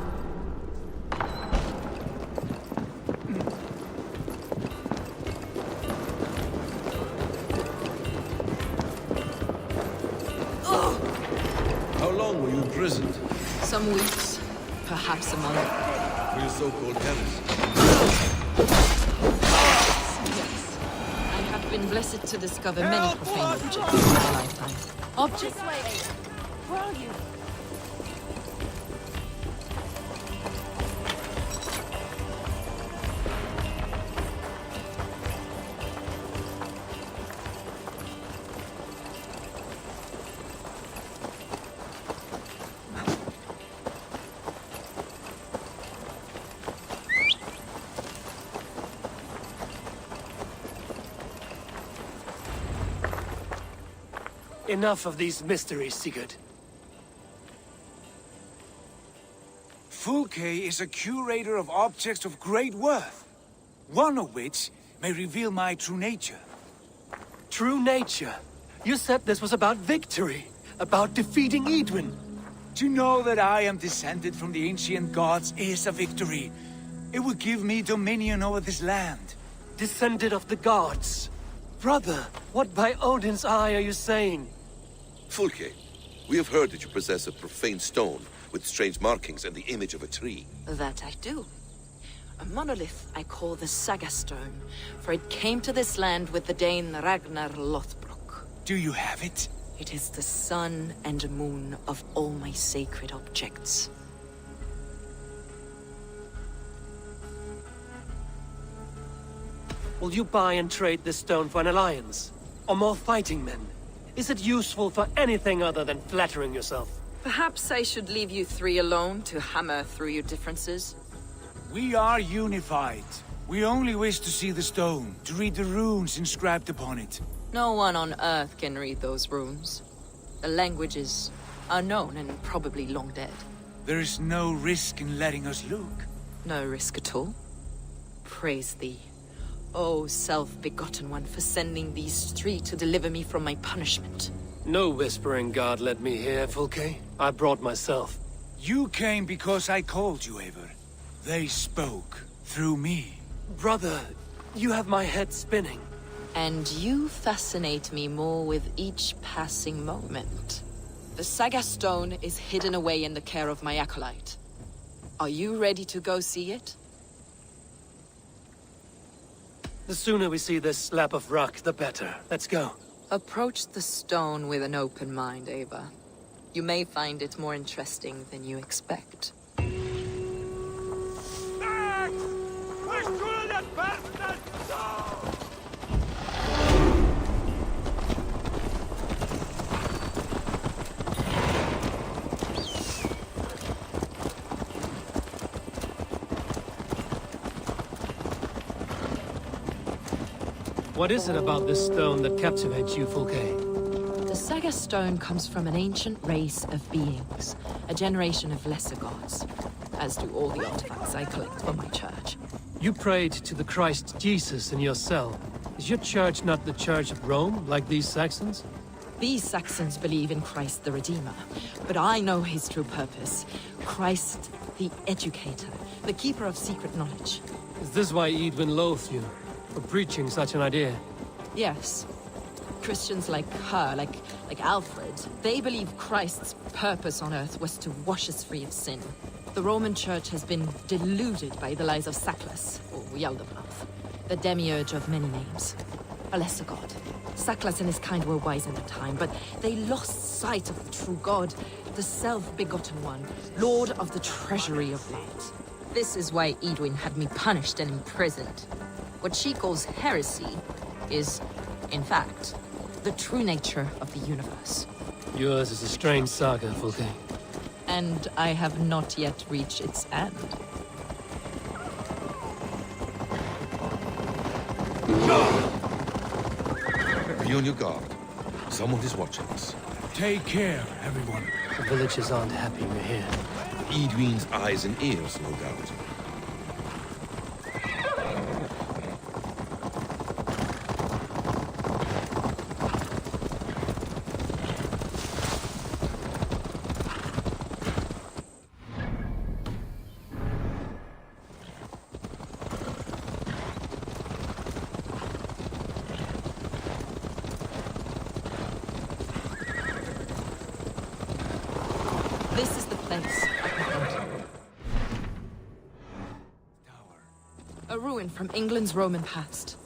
How long were you imprisoned? Some weeks, perhaps a month. For your so-called heresy? Yes. I have been blessed to discover many profane objects in my lifetime. Objects? Where are you? Enough of these mysteries, Sigurd. Fulke is a curator of objects of great worth, one of which may reveal my true nature. True nature? You said this was about victory, about defeating Edwin. To know that I am descended from the ancient gods is a victory. It will give me dominion over this land. Descended of the gods? Brother, what by Odin's eye are you saying? Fulke, we have heard that you possess a profane stone with strange markings and the image of a tree. That I do. A monolith I call the Saga Stone, for it came to this land with the Dane Ragnar Lothbrok. Do you have it? It is the sun and moon of all my sacred objects. Will you buy and trade this stone for an alliance? Or more fighting men? Is it useful for anything other than flattering yourself? Perhaps I should leave you three alone to hammer through your differences? We are unified. We only wish to see the stone, to read the runes inscribed upon it. No one on Earth can read those runes. The language is unknown and probably long dead. There is no risk in letting us look. No risk at all. Praise thee, O self-begotten one, for sending these three to deliver me from my punishment. No whispering God led me here, Fulke. I brought myself. You came because I called you, Eivor. They spoke through me. Brother, you have my head spinning. And you fascinate me more with each passing moment. The Saga Stone is hidden away in the care of my acolyte. Are you ready to go see it? The sooner we see this slab of rock, the better. Let's go. Approach the stone with an open mind, Ava. You may find it more interesting than you expect. What is it about this stone that captivates you, Fulke? The Saga Stone comes from an ancient race of beings, a generation of lesser gods, as do all the artifacts I collect for my church. You prayed to the Christ Jesus in your cell. Is your church not the Church of Rome, like these Saxons? These Saxons believe in Christ the Redeemer, but I know his true purpose. Christ the Educator, the Keeper of Secret Knowledge. Is this why Edwin loathed you, for preaching such an idea? Yes. Christians like her, like Alfred, they believe Christ's purpose on Earth was to wash us free of sin. The Roman Church has been deluded by the lies of Saklas, or Yaldabaoth, the demiurge of many names. A lesser god. Saklas and his kind were wise in the time, but they lost sight of the true god, the self-begotten one, lord of the treasury of light. This is why Edwin had me punished and imprisoned. What she calls heresy is, in fact, the true nature of the universe. Yours is a strange saga, Fulke. And I have not yet reached its end. Be on your guard. Someone is watching us. Take care, everyone. The villagers aren't happy we're here. Edwin's eyes and ears, no doubt. This is the place. A ruin from England's Roman past.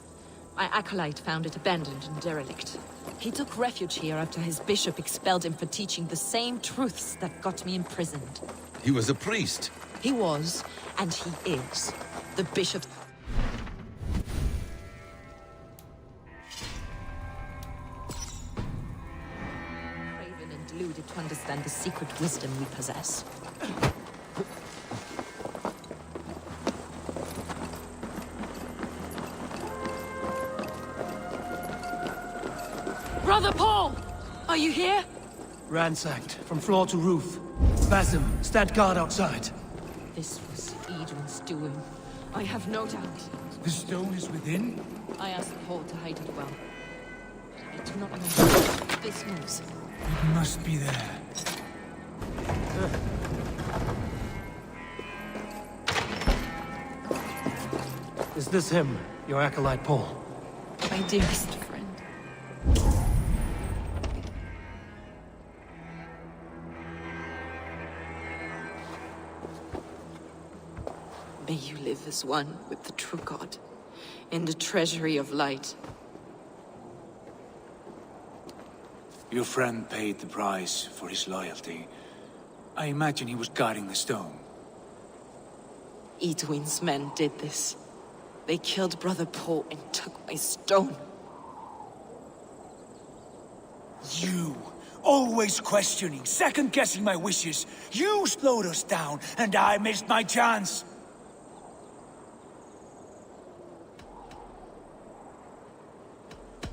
My acolyte found it abandoned and derelict. He took refuge here after his bishop expelled him for teaching the same truths that got me imprisoned. He was a priest. He was, and he is, the bishop. Craven and deluded to understand the secret wisdom we possess. Brother Paul! Are you here? Ransacked, from floor to roof. Basim, stand guard outside. This was Edwin's doing. I have no doubt. The stone is within? I asked Paul to hide it well. I do not know. This moves. It must be there. Is this him, your acolyte Paul? My dearest friend. May you live as one with the true God, in the treasury of light. Your friend paid the price for his loyalty. I imagine he was guarding the stone. Edwin's men did this. They killed Brother Paul and took my stone. You, always questioning, second-guessing my wishes. You slowed us down, and I missed my chance.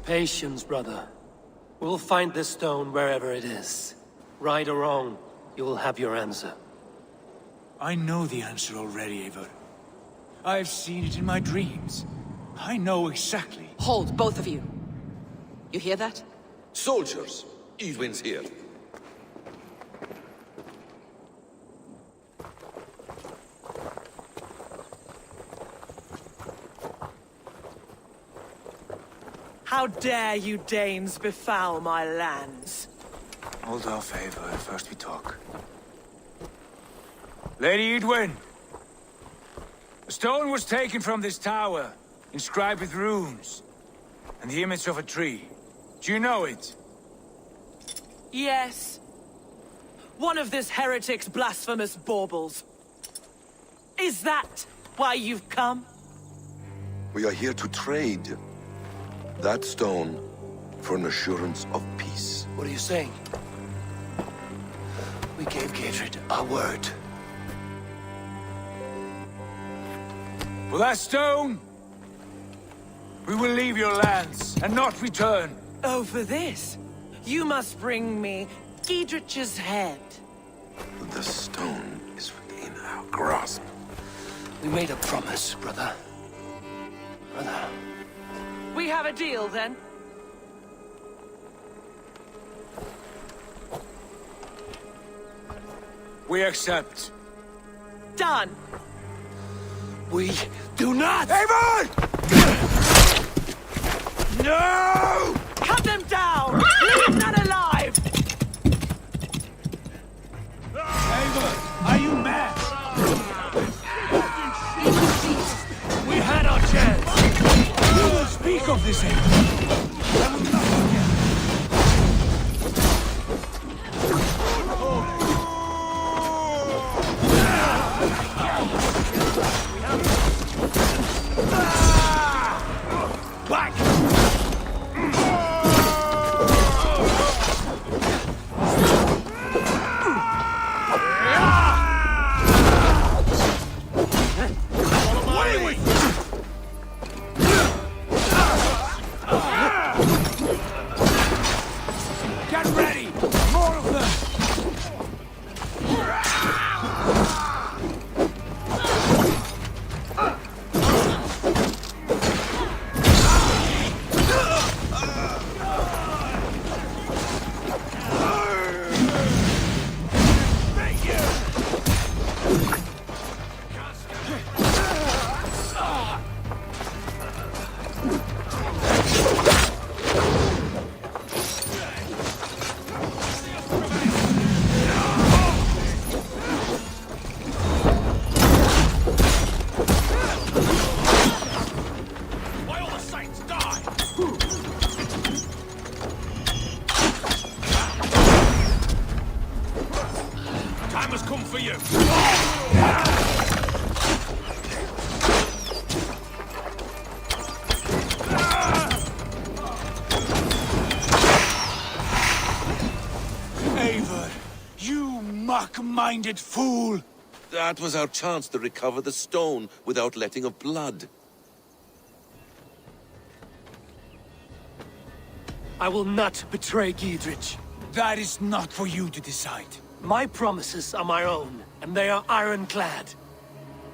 Patience, brother. We'll find this stone wherever it is. Right or wrong, you will have your answer. I know the answer already, Eivor. I've seen it in my dreams. I know exactly. Hold, both of you. You hear that? Soldiers! Edwin's here. How dare you Danes befoul my lands? Hold off, Eivor. First we talk. Lady Edwin! The stone was taken from this tower, inscribed with runes, and the image of a tree. Do you know it? Yes. One of this heretic's blasphemous baubles. Is that why you've come? We are here to trade that stone for an assurance of peace. What are you saying? We gave Gatred our word. For that stone, we will leave your lands and not return. Oh, for this? You must bring me Giedrich's head. The stone is within our grasp. We made a promise, brother. Brother. We have a deal, then? We accept. Done. We do not! Eivor! No! Cut them down! Leave none alive! Eivor, are you mad? We had our chance! You will speak of this, Eivor. I will not forget. Back! Get ready! More of them! Time has come for you! Eivor, you mock-minded fool! That was our chance to recover the stone without letting of blood. I will not betray Giedrich. That is not for you to decide. My promises are my own, and they are ironclad.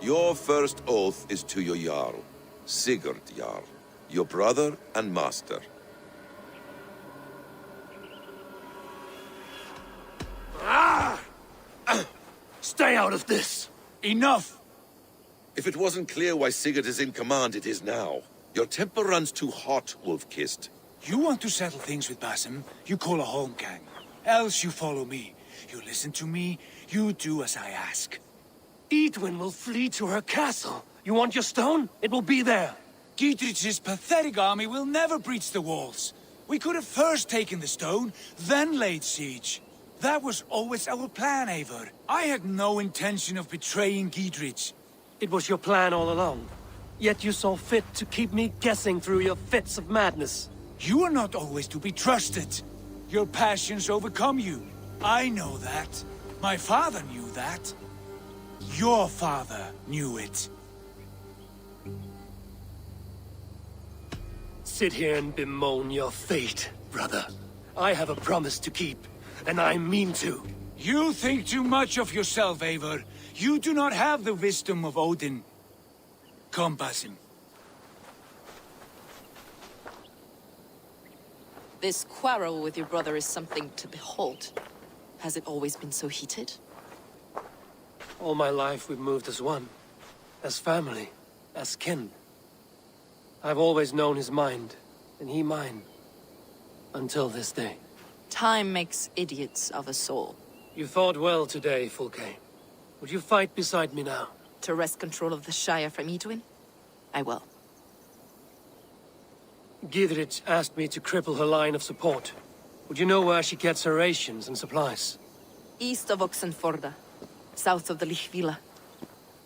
Your first oath is to your Jarl, Sigurd Jarl, your brother and master. Stay out of this! Enough! If it wasn't clear why Sigurd is in command, it is now. Your temper runs too hot, Wolf-Kissed. You want to settle things with Basim, you call a holmgang. Else you follow me. You listen to me, you do as I ask. Edwin will flee to her castle. You want your stone? It will be there. Giedrich's pathetic army will never breach the walls. We could have first taken the stone, then laid siege. That was always our plan, Eivor. I had no intention of betraying Giedrich. It was your plan all along. Yet you saw fit to keep me guessing through your fits of madness. You are not always to be trusted. Your passions overcome you. I know that. My father knew that. Your father knew it. Sit here and bemoan your fate, brother. I have a promise to keep, and I mean to. You think too much of yourself, Eivor. You do not have the wisdom of Odin. Come, Basim. This quarrel with your brother is something to behold. Has it always been so heated? All my life we've moved as one. As family. As kin. I've always known his mind, and he mine. Until this day. Time makes idiots of us all. You fought well today, Fulke. Would you fight beside me now? To wrest control of the Shire from Edwin? I will. Gidrich asked me to cripple her line of support. Would you know where she gets her rations and supplies? East of Oxenforda, south of the Lichvila.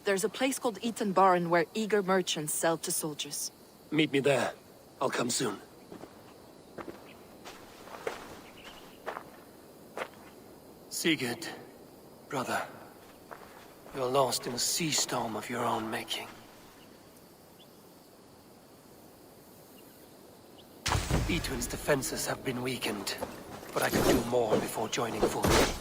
There's a place called Eaton Barn where eager merchants sell to soldiers. Meet me there. I'll come soon. Sigurd, brother, you're lost in a sea storm of your own making. Edwin's defenses have been weakened, but I could do more before joining Fulke.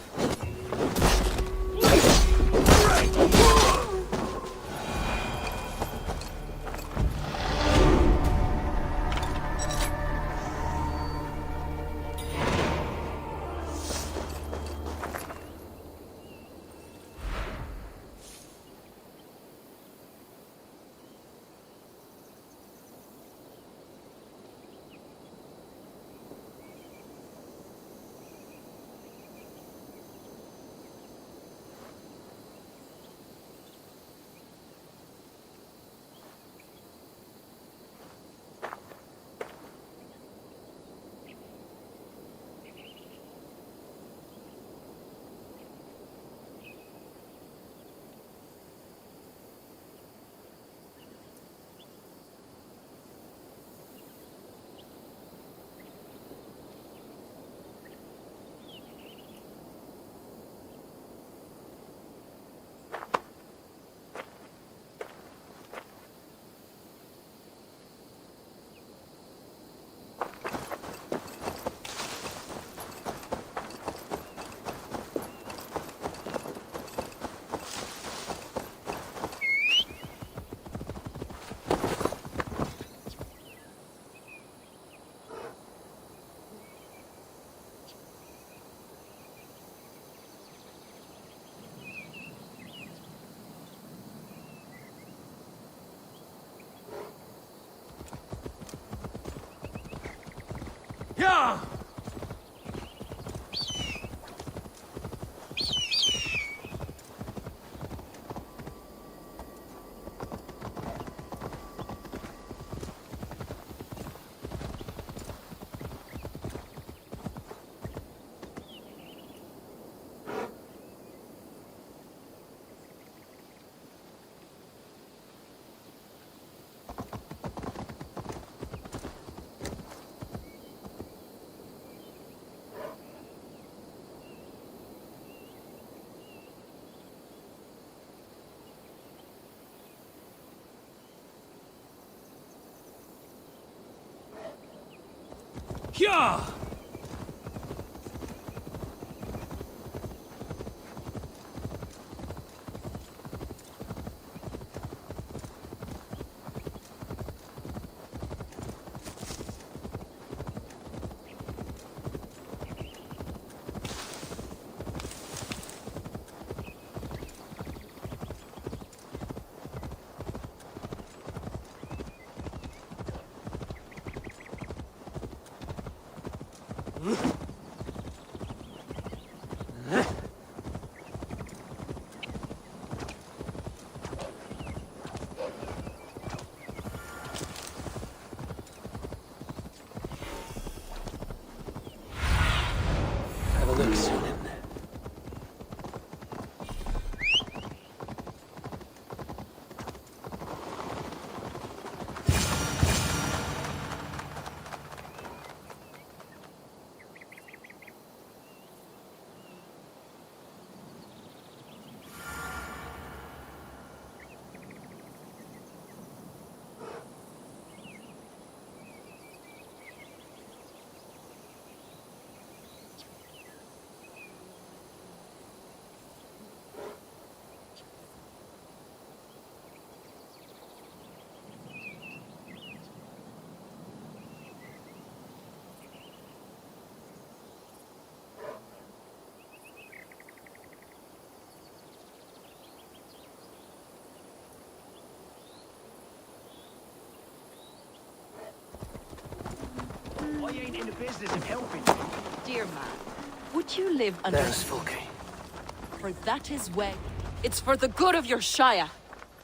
Yeah! Yeah! Have a look, Sunan. I ain't in the business of helping. Dear man, would you live under... There's Fulke. For that is way. It's for the good of your Shire.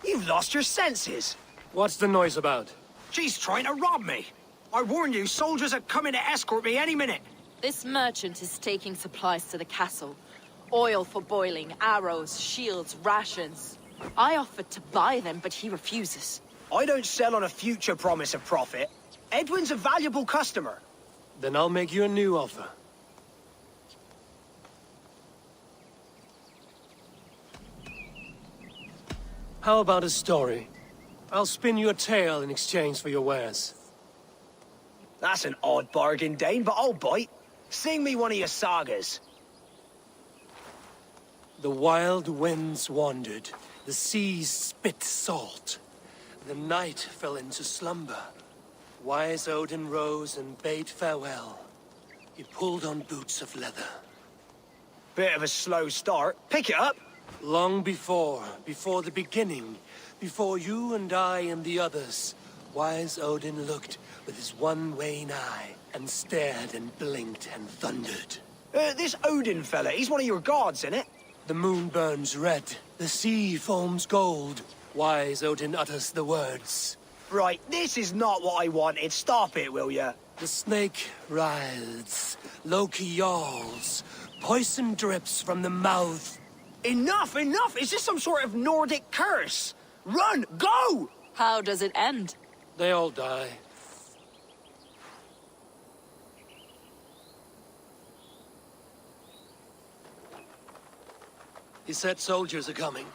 You've lost your senses. What's the noise about? She's trying to rob me. I warn you, soldiers are coming to escort me any minute. This merchant is taking supplies to the castle. Oil for boiling, arrows, shields, rations. I offered to buy them, but he refuses. I don't sell on a future promise of profit. Edwin's a valuable customer. Then I'll make you a new offer. How about a story? I'll spin you a tale in exchange for your wares. That's an odd bargain, Dane, but I'll bite. Sing me one of your sagas. The wild winds wandered, the seas spit salt. The night fell into slumber. Wise Odin rose and bade farewell. He pulled on boots of leather. Bit of a slow start. Pick it up. Long before the beginning, before you and I and the others, Wise Odin looked with his one wane eye and stared and blinked and thundered. This Odin fella, he's one of your gods, innit? The moon burns red, the sea foams gold. Wise Odin utters the words. Right, this is not what I wanted. Stop it, will ya? The snake writhes, Loki yawls, poison drips from the mouth. Enough, enough! Is this some sort of Nordic curse? Run! Go! How does it end? They all die. He said soldiers are coming.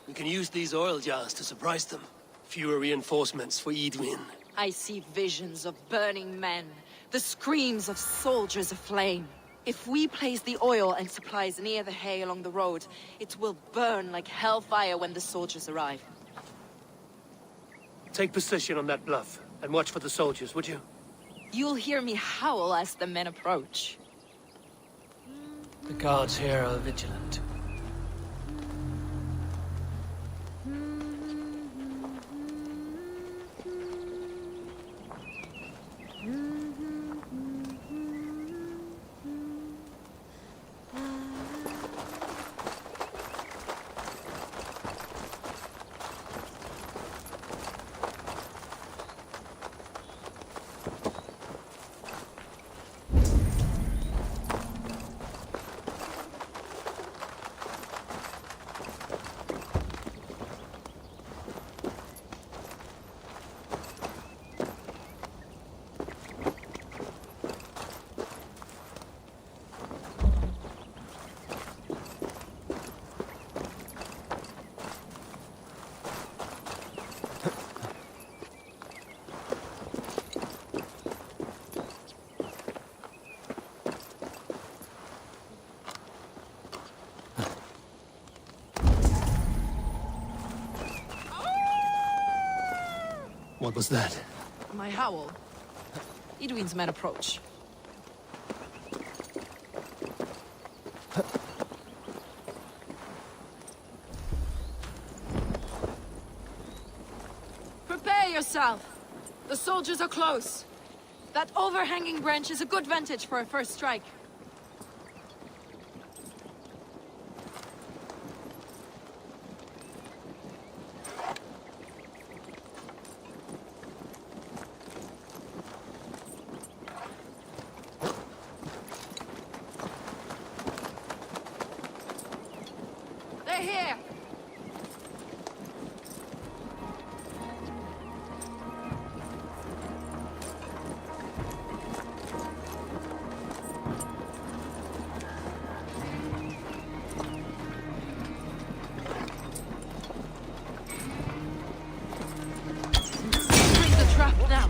We can use these oil jars to surprise them. Fewer reinforcements for Edwin. I see visions of burning men, the screams of soldiers aflame. If we place the oil and supplies near the hay along the road, it will burn like hellfire when the soldiers arrive. Take position on that bluff, and watch for the soldiers, would you? You'll hear me howl as the men approach. The guards here are vigilant. What was that? My howl. Edwin's men approach. Prepare yourself! The soldiers are close. That overhanging branch is a good vantage for a first strike. They're here! Bring the trap now!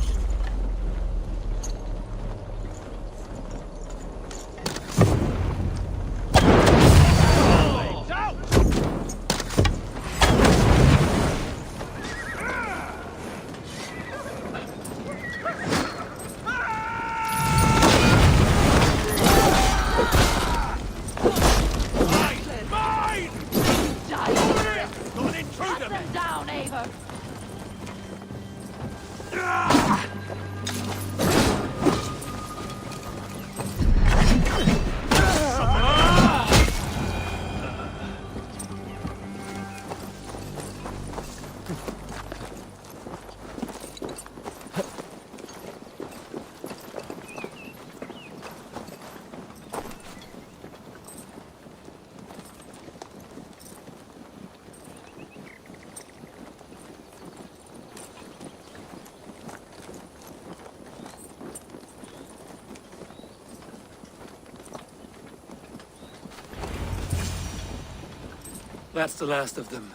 That's the last of them.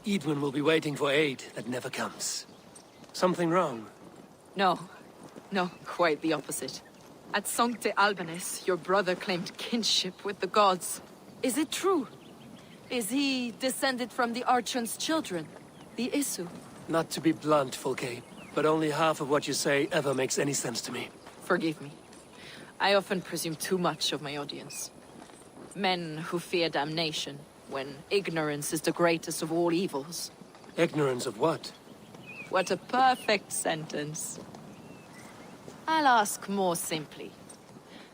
Edwin will be waiting for aid that never comes. Something wrong? No. No, quite the opposite. At Sancte Albanus, your brother claimed kinship with the gods. Is it true? Is he descended from the Archon's children, the Isu? Not to be blunt, Fulke, but only half of what you say ever makes any sense to me. Forgive me. I often presume too much of my audience. Men who fear damnation, when ignorance is the greatest of all evils. Ignorance of what? What a perfect sentence. I'll ask more simply.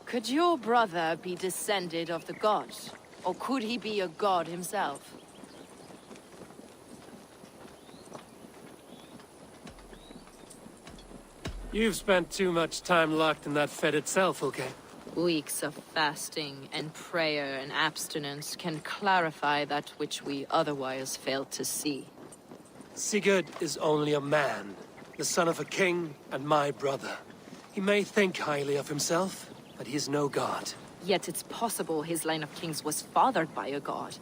Could your brother be descended of the gods? Or could he be a god himself? You've spent too much time locked in that fetid cell, Fulke. Weeks of fasting and prayer and abstinence can clarify that which we otherwise fail to see. Sigurd is only a man, the son of a king and my brother. He may think highly of himself, but he is no god. Yet it's possible his line of kings was fathered by a god,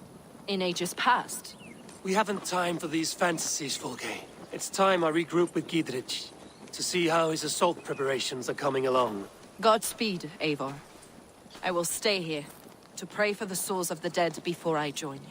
in ages past. We haven't time for these fantasies, Fulke. It's time I regroup with Gidrich, to see how his assault preparations are coming along. Godspeed, Eivor. I will stay here, to pray for the souls of the dead before I join you.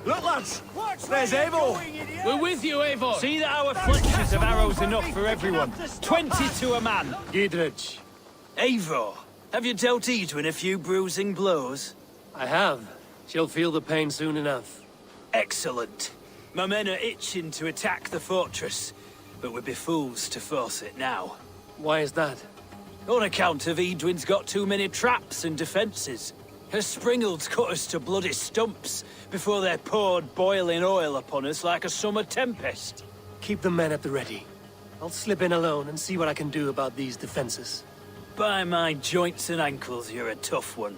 Look, lads! There's Eivor! We're with you, Eivor! See that our fletchers have arrows enough for everyone. 20 to a man. Gidrich. Eivor, have you dealt Edwin a few bruising blows? I have. She'll feel the pain soon enough. Excellent. My men are itching to attack the fortress, but we'd be fools to force it now. Why is that? On account of Edwin's got too many traps and defences. Her springalds cut us to bloody stumps before they poured boiling oil upon us like a summer tempest. Keep the men at the ready. I'll slip in alone and see what I can do about these defenses. By my joints and ankles, you're a tough one.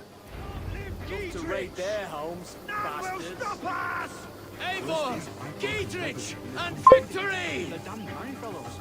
To raid their homes, bastards. Will stop us! Eivor! Gidrich! And victory! The damn marry fellows.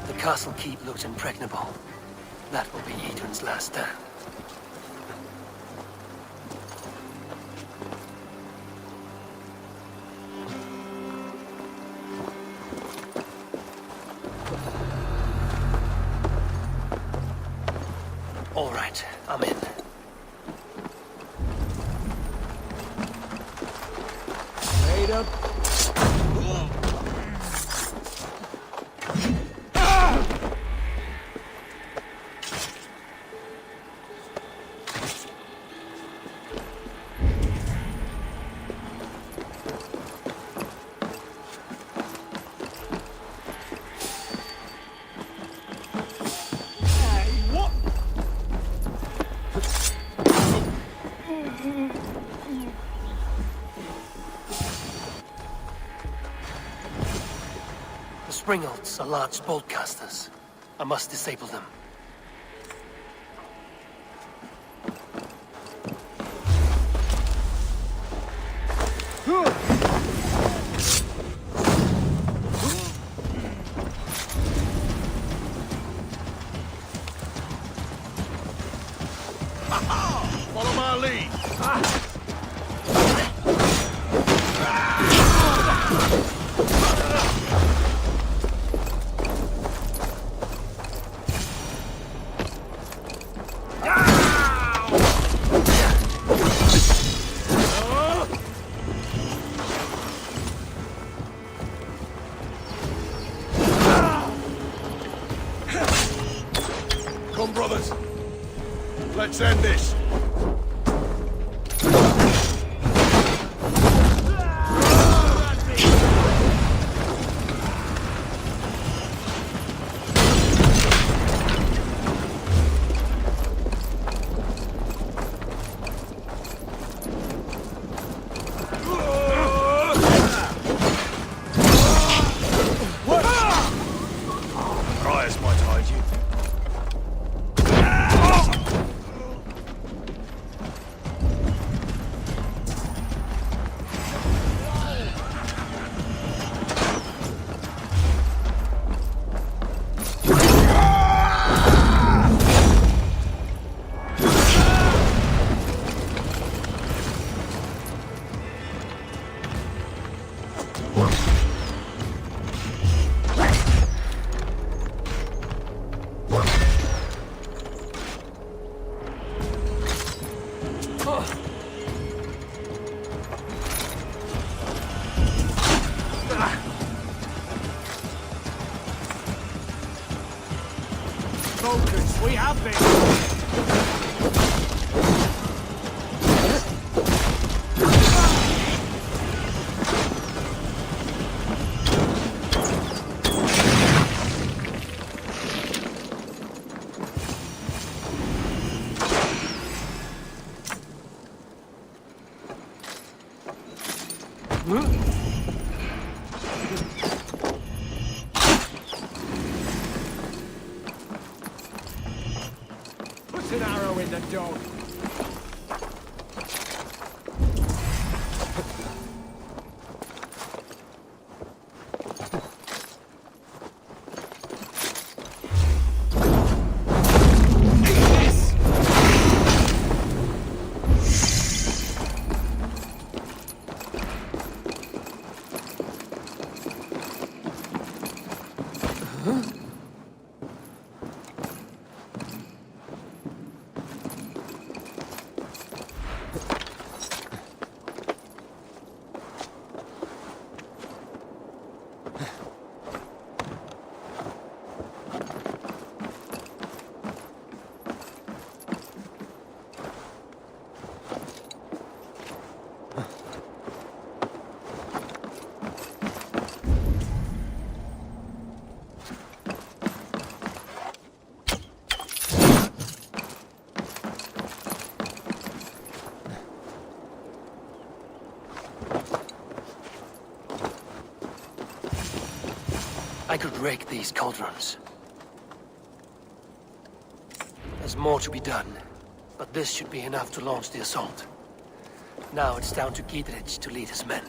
The castle keep looks impregnable. That will be Edwin's last stand. All right, I'm in. Made up. springles are large bolt casters. I must disable them. Follow my lead. Come, brothers. Let's end this. Briars might hide you. Focus, we have this. Put an arrow in the dog. I could rake these cauldrons. There's more to be done, but this should be enough to launch the assault. Now it's down to Gidrich to lead his men.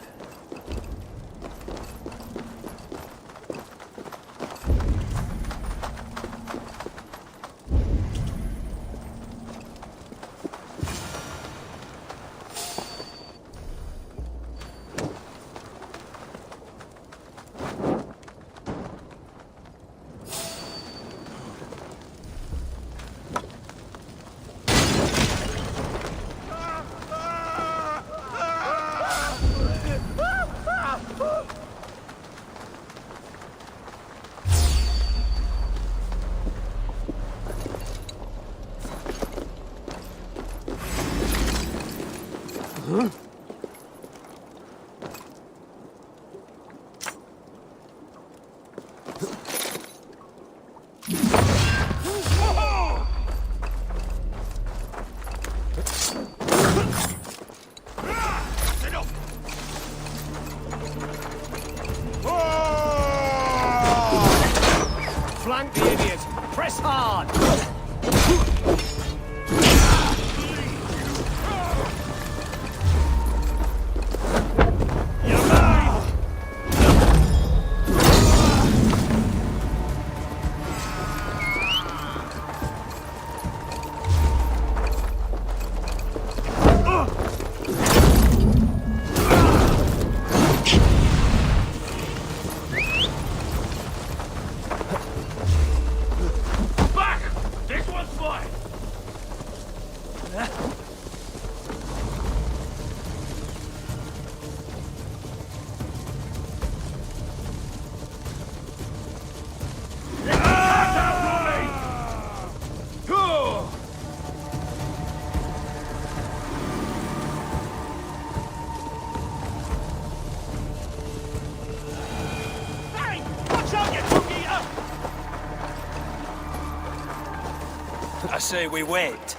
say we wait.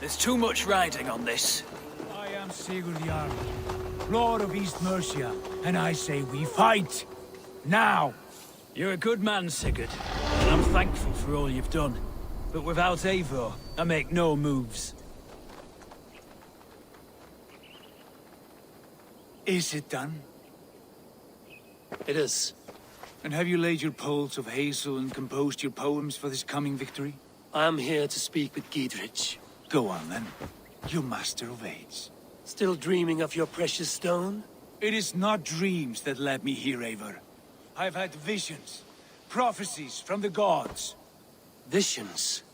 There's too much riding on this. I am Sigurd Jarl, Lord of East Mercia, and I say we fight! Now! You're a good man, Sigurd, and I'm thankful for all you've done. But without Eivor, I make no moves. Is it done? It is. And have you laid your poles of hazel and composed your poems for this coming victory? I am here to speak with Giedrich. Go on then, you master of aids. Still dreaming of your precious stone? It is not dreams that led me here, Eivor. I've had visions, prophecies from the gods. Visions?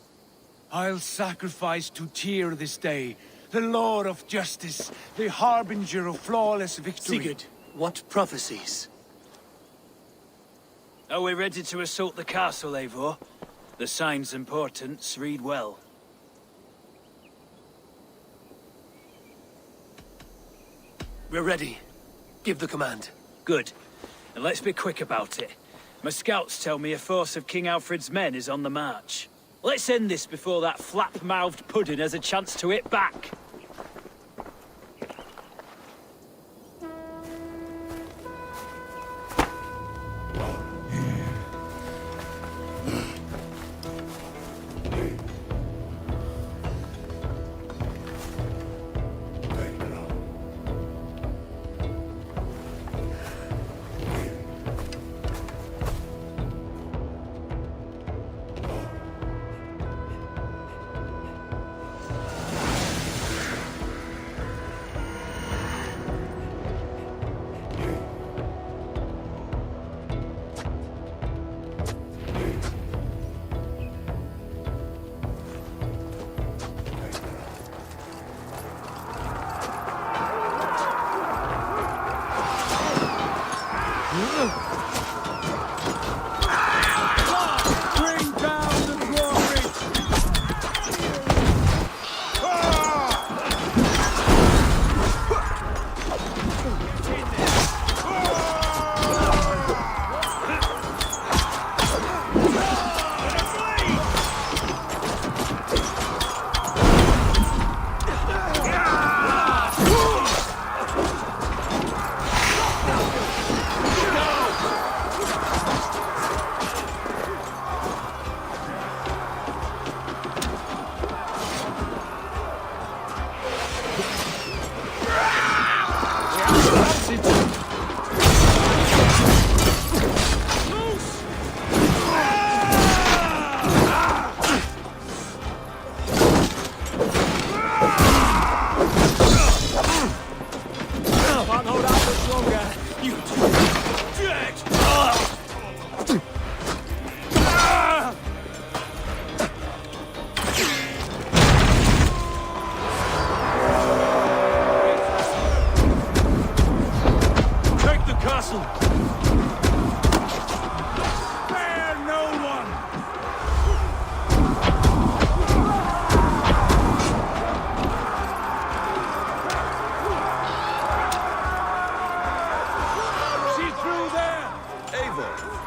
I'll sacrifice to Tyr this day, the Lord of Justice, the harbinger of flawless victory. Sigurd, what prophecies? Are we ready to assault the castle, Eivor? The signs and portents read well. We're ready. Give the command. Good. And let's be quick about it. My scouts tell me a force of King Alfred's men is on the march. Let's end this before that flap-mouthed pudding has a chance to hit back.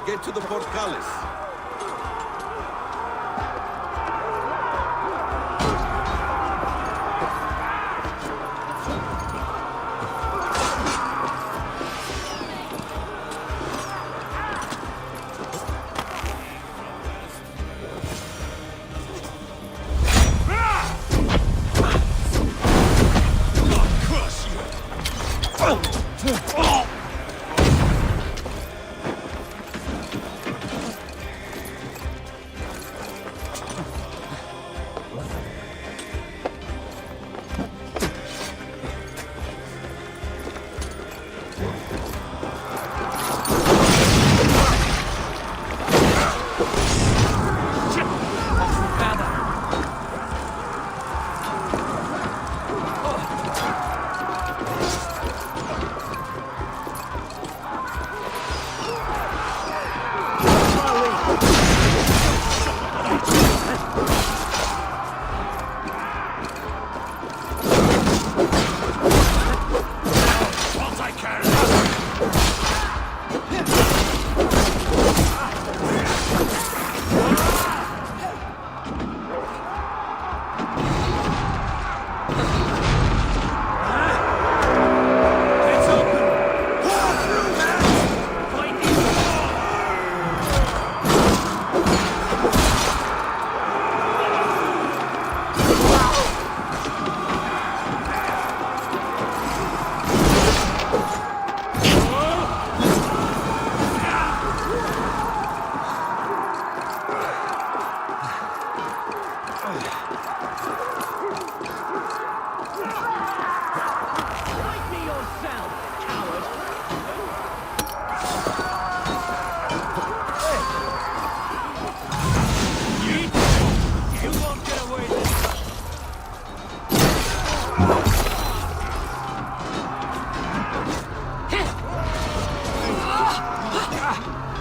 Get to the portcullis.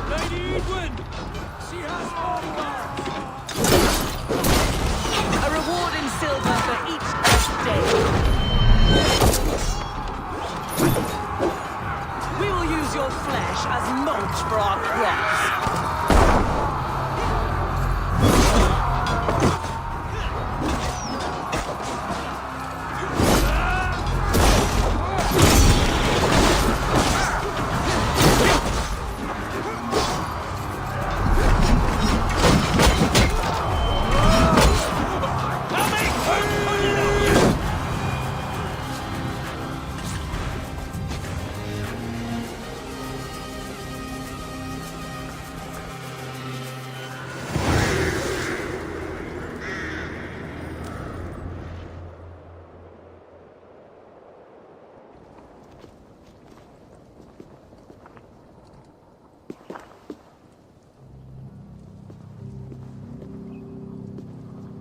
Lady Edwin! She has bodyguards! A reward in silver for each day. We will use your flesh as mulch for our crops.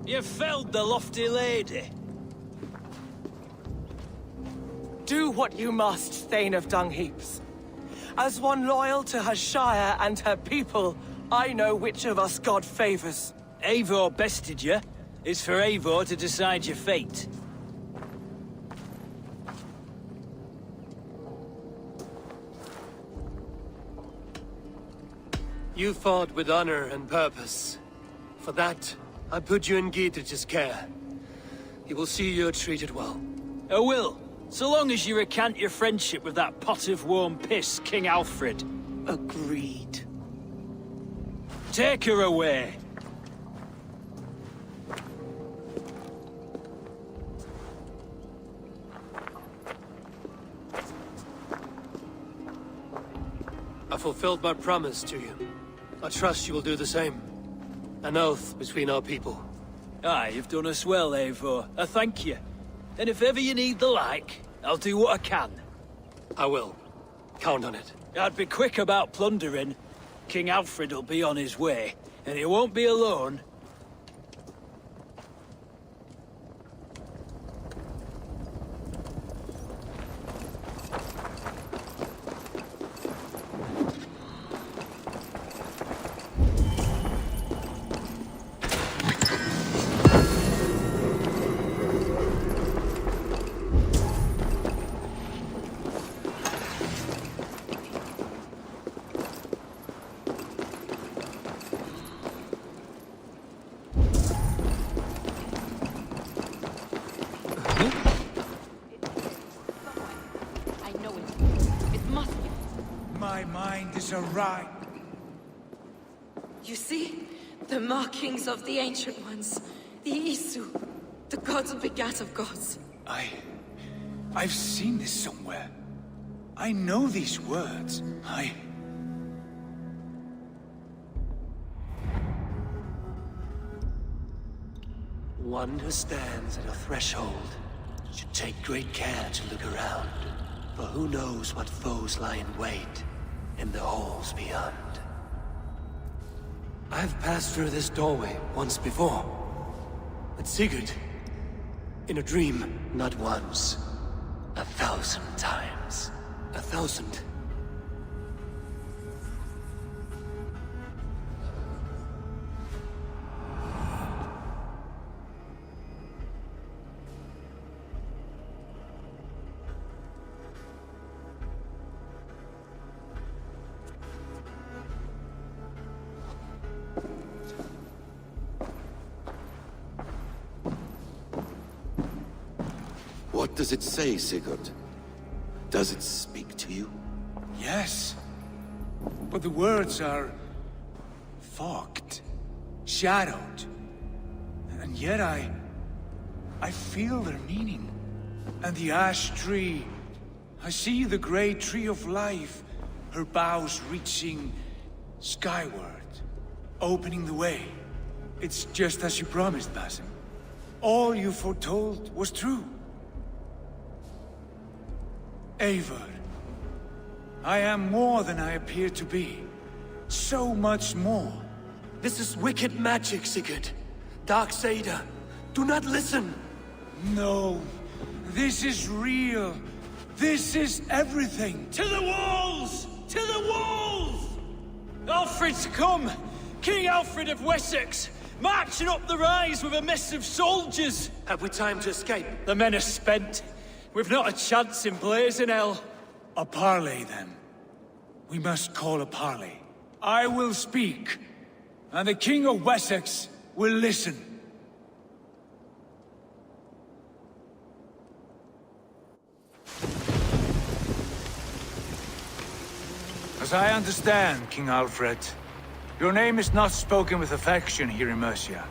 You felled the lofty lady. Do what you must, Thane of Dungheaps. As one loyal to her shire and her people, I know which of us God favors. Eivor bested you. It's for Eivor to decide your fate. You fought with honor and purpose. For that, I put you in Gidrich's care. He will see you're treated well. I will, so long as you recant your friendship with that pot of warm piss, King Alfred. Agreed. Take her away. I fulfilled my promise to you. I trust you will do the same. An oath between our people. Aye, you've done us well, Eivor. I thank you. And if ever you need the like, I'll do what I can. I will. Count on it. I'd be quick about plundering. King Alfred will be on his way, and he won't be alone. My mind is awry. You see? The markings of the Ancient Ones. The Isu. The gods begat of gods. I've seen this somewhere. I know these words. One who stands at a threshold should take great care to look around. For who knows what foes lie in wait in the halls beyond. I've passed through this doorway once before. But Sigurd, in a dream, not once, 1,000 times. 1,000. What does it say, Sigurd? Does it speak to you? Yes. But the words are fogged, shadowed. And yet I feel their meaning. And the ash tree, I see the great tree of life, her boughs reaching skyward, opening the way. It's just as you promised, Basim. All you foretold was true. Eivor, I am more than I appear to be. So much more. This is wicked magic, Sigurd. Dark Saida. Do not listen. No. This is real. This is everything. To the walls! To the walls! Alfred's come! King Alfred of Wessex! Marching up the rise with a mess of soldiers! Have we time to escape? The men are spent. We've not a chance in blazing hell. A parley, then. We must call a parley. I will speak, and the King of Wessex will listen. As I understand, King Alfred, your name is not spoken with affection here in Mercia.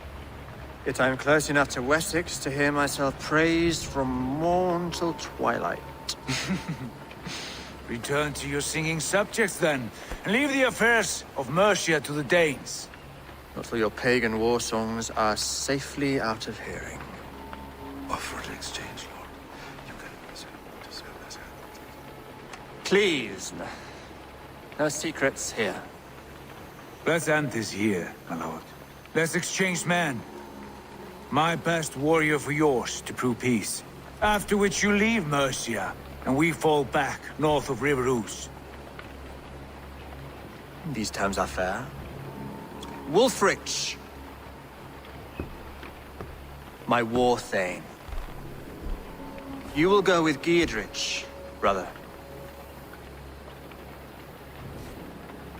Yet I am close enough to Wessex to hear myself praised from morn till twilight. Return to your singing subjects, then, and leave the affairs of Mercia to the Danes. Not till your pagan war songs are safely out of hearing. Offer an exchange, Lord. Please, no secrets here. Let's end this here, my lord. Let's exchange men. My best warrior for yours to prove peace. After which you leave Mercia, and we fall back north of River Ouse. These terms are fair. Wulfrich! My war thane. You will go with Giedrich, brother.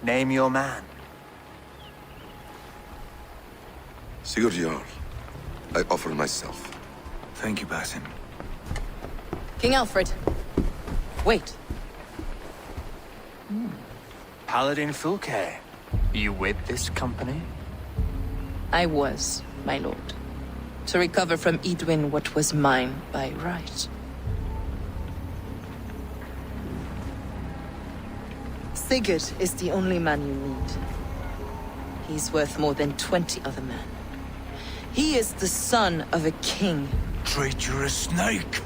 Name your man. Sigurd Jarl, I offer myself. Thank you, Basim. King Alfred. Wait. Paladin Fulke, you with this company? I was, my lord. To recover from Edwin what was mine by right. Sigurd is the only man you need. He's worth more than 20 other men. He is the son of a king. Traitorous snake!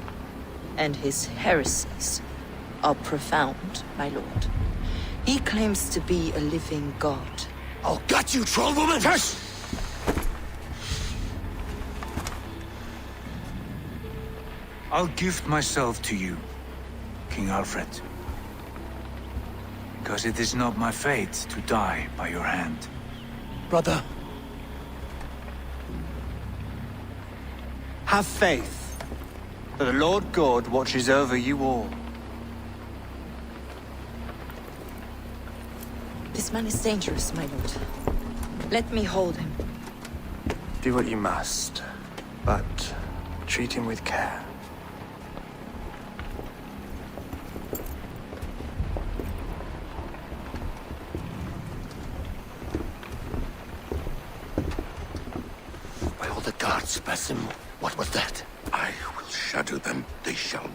And his heresies are profound, my lord. He claims to be a living god. I'll gut you, troll woman! Hush! I'll gift myself to you, King Alfred. Because it is not my fate to die by your hand. Brother. Have faith, that the Lord God watches over you all. This man is dangerous, my lord. Let me hold him. Do what you must, but treat him with care. By all the gods, Basim, what was that? I will shadow them. They shall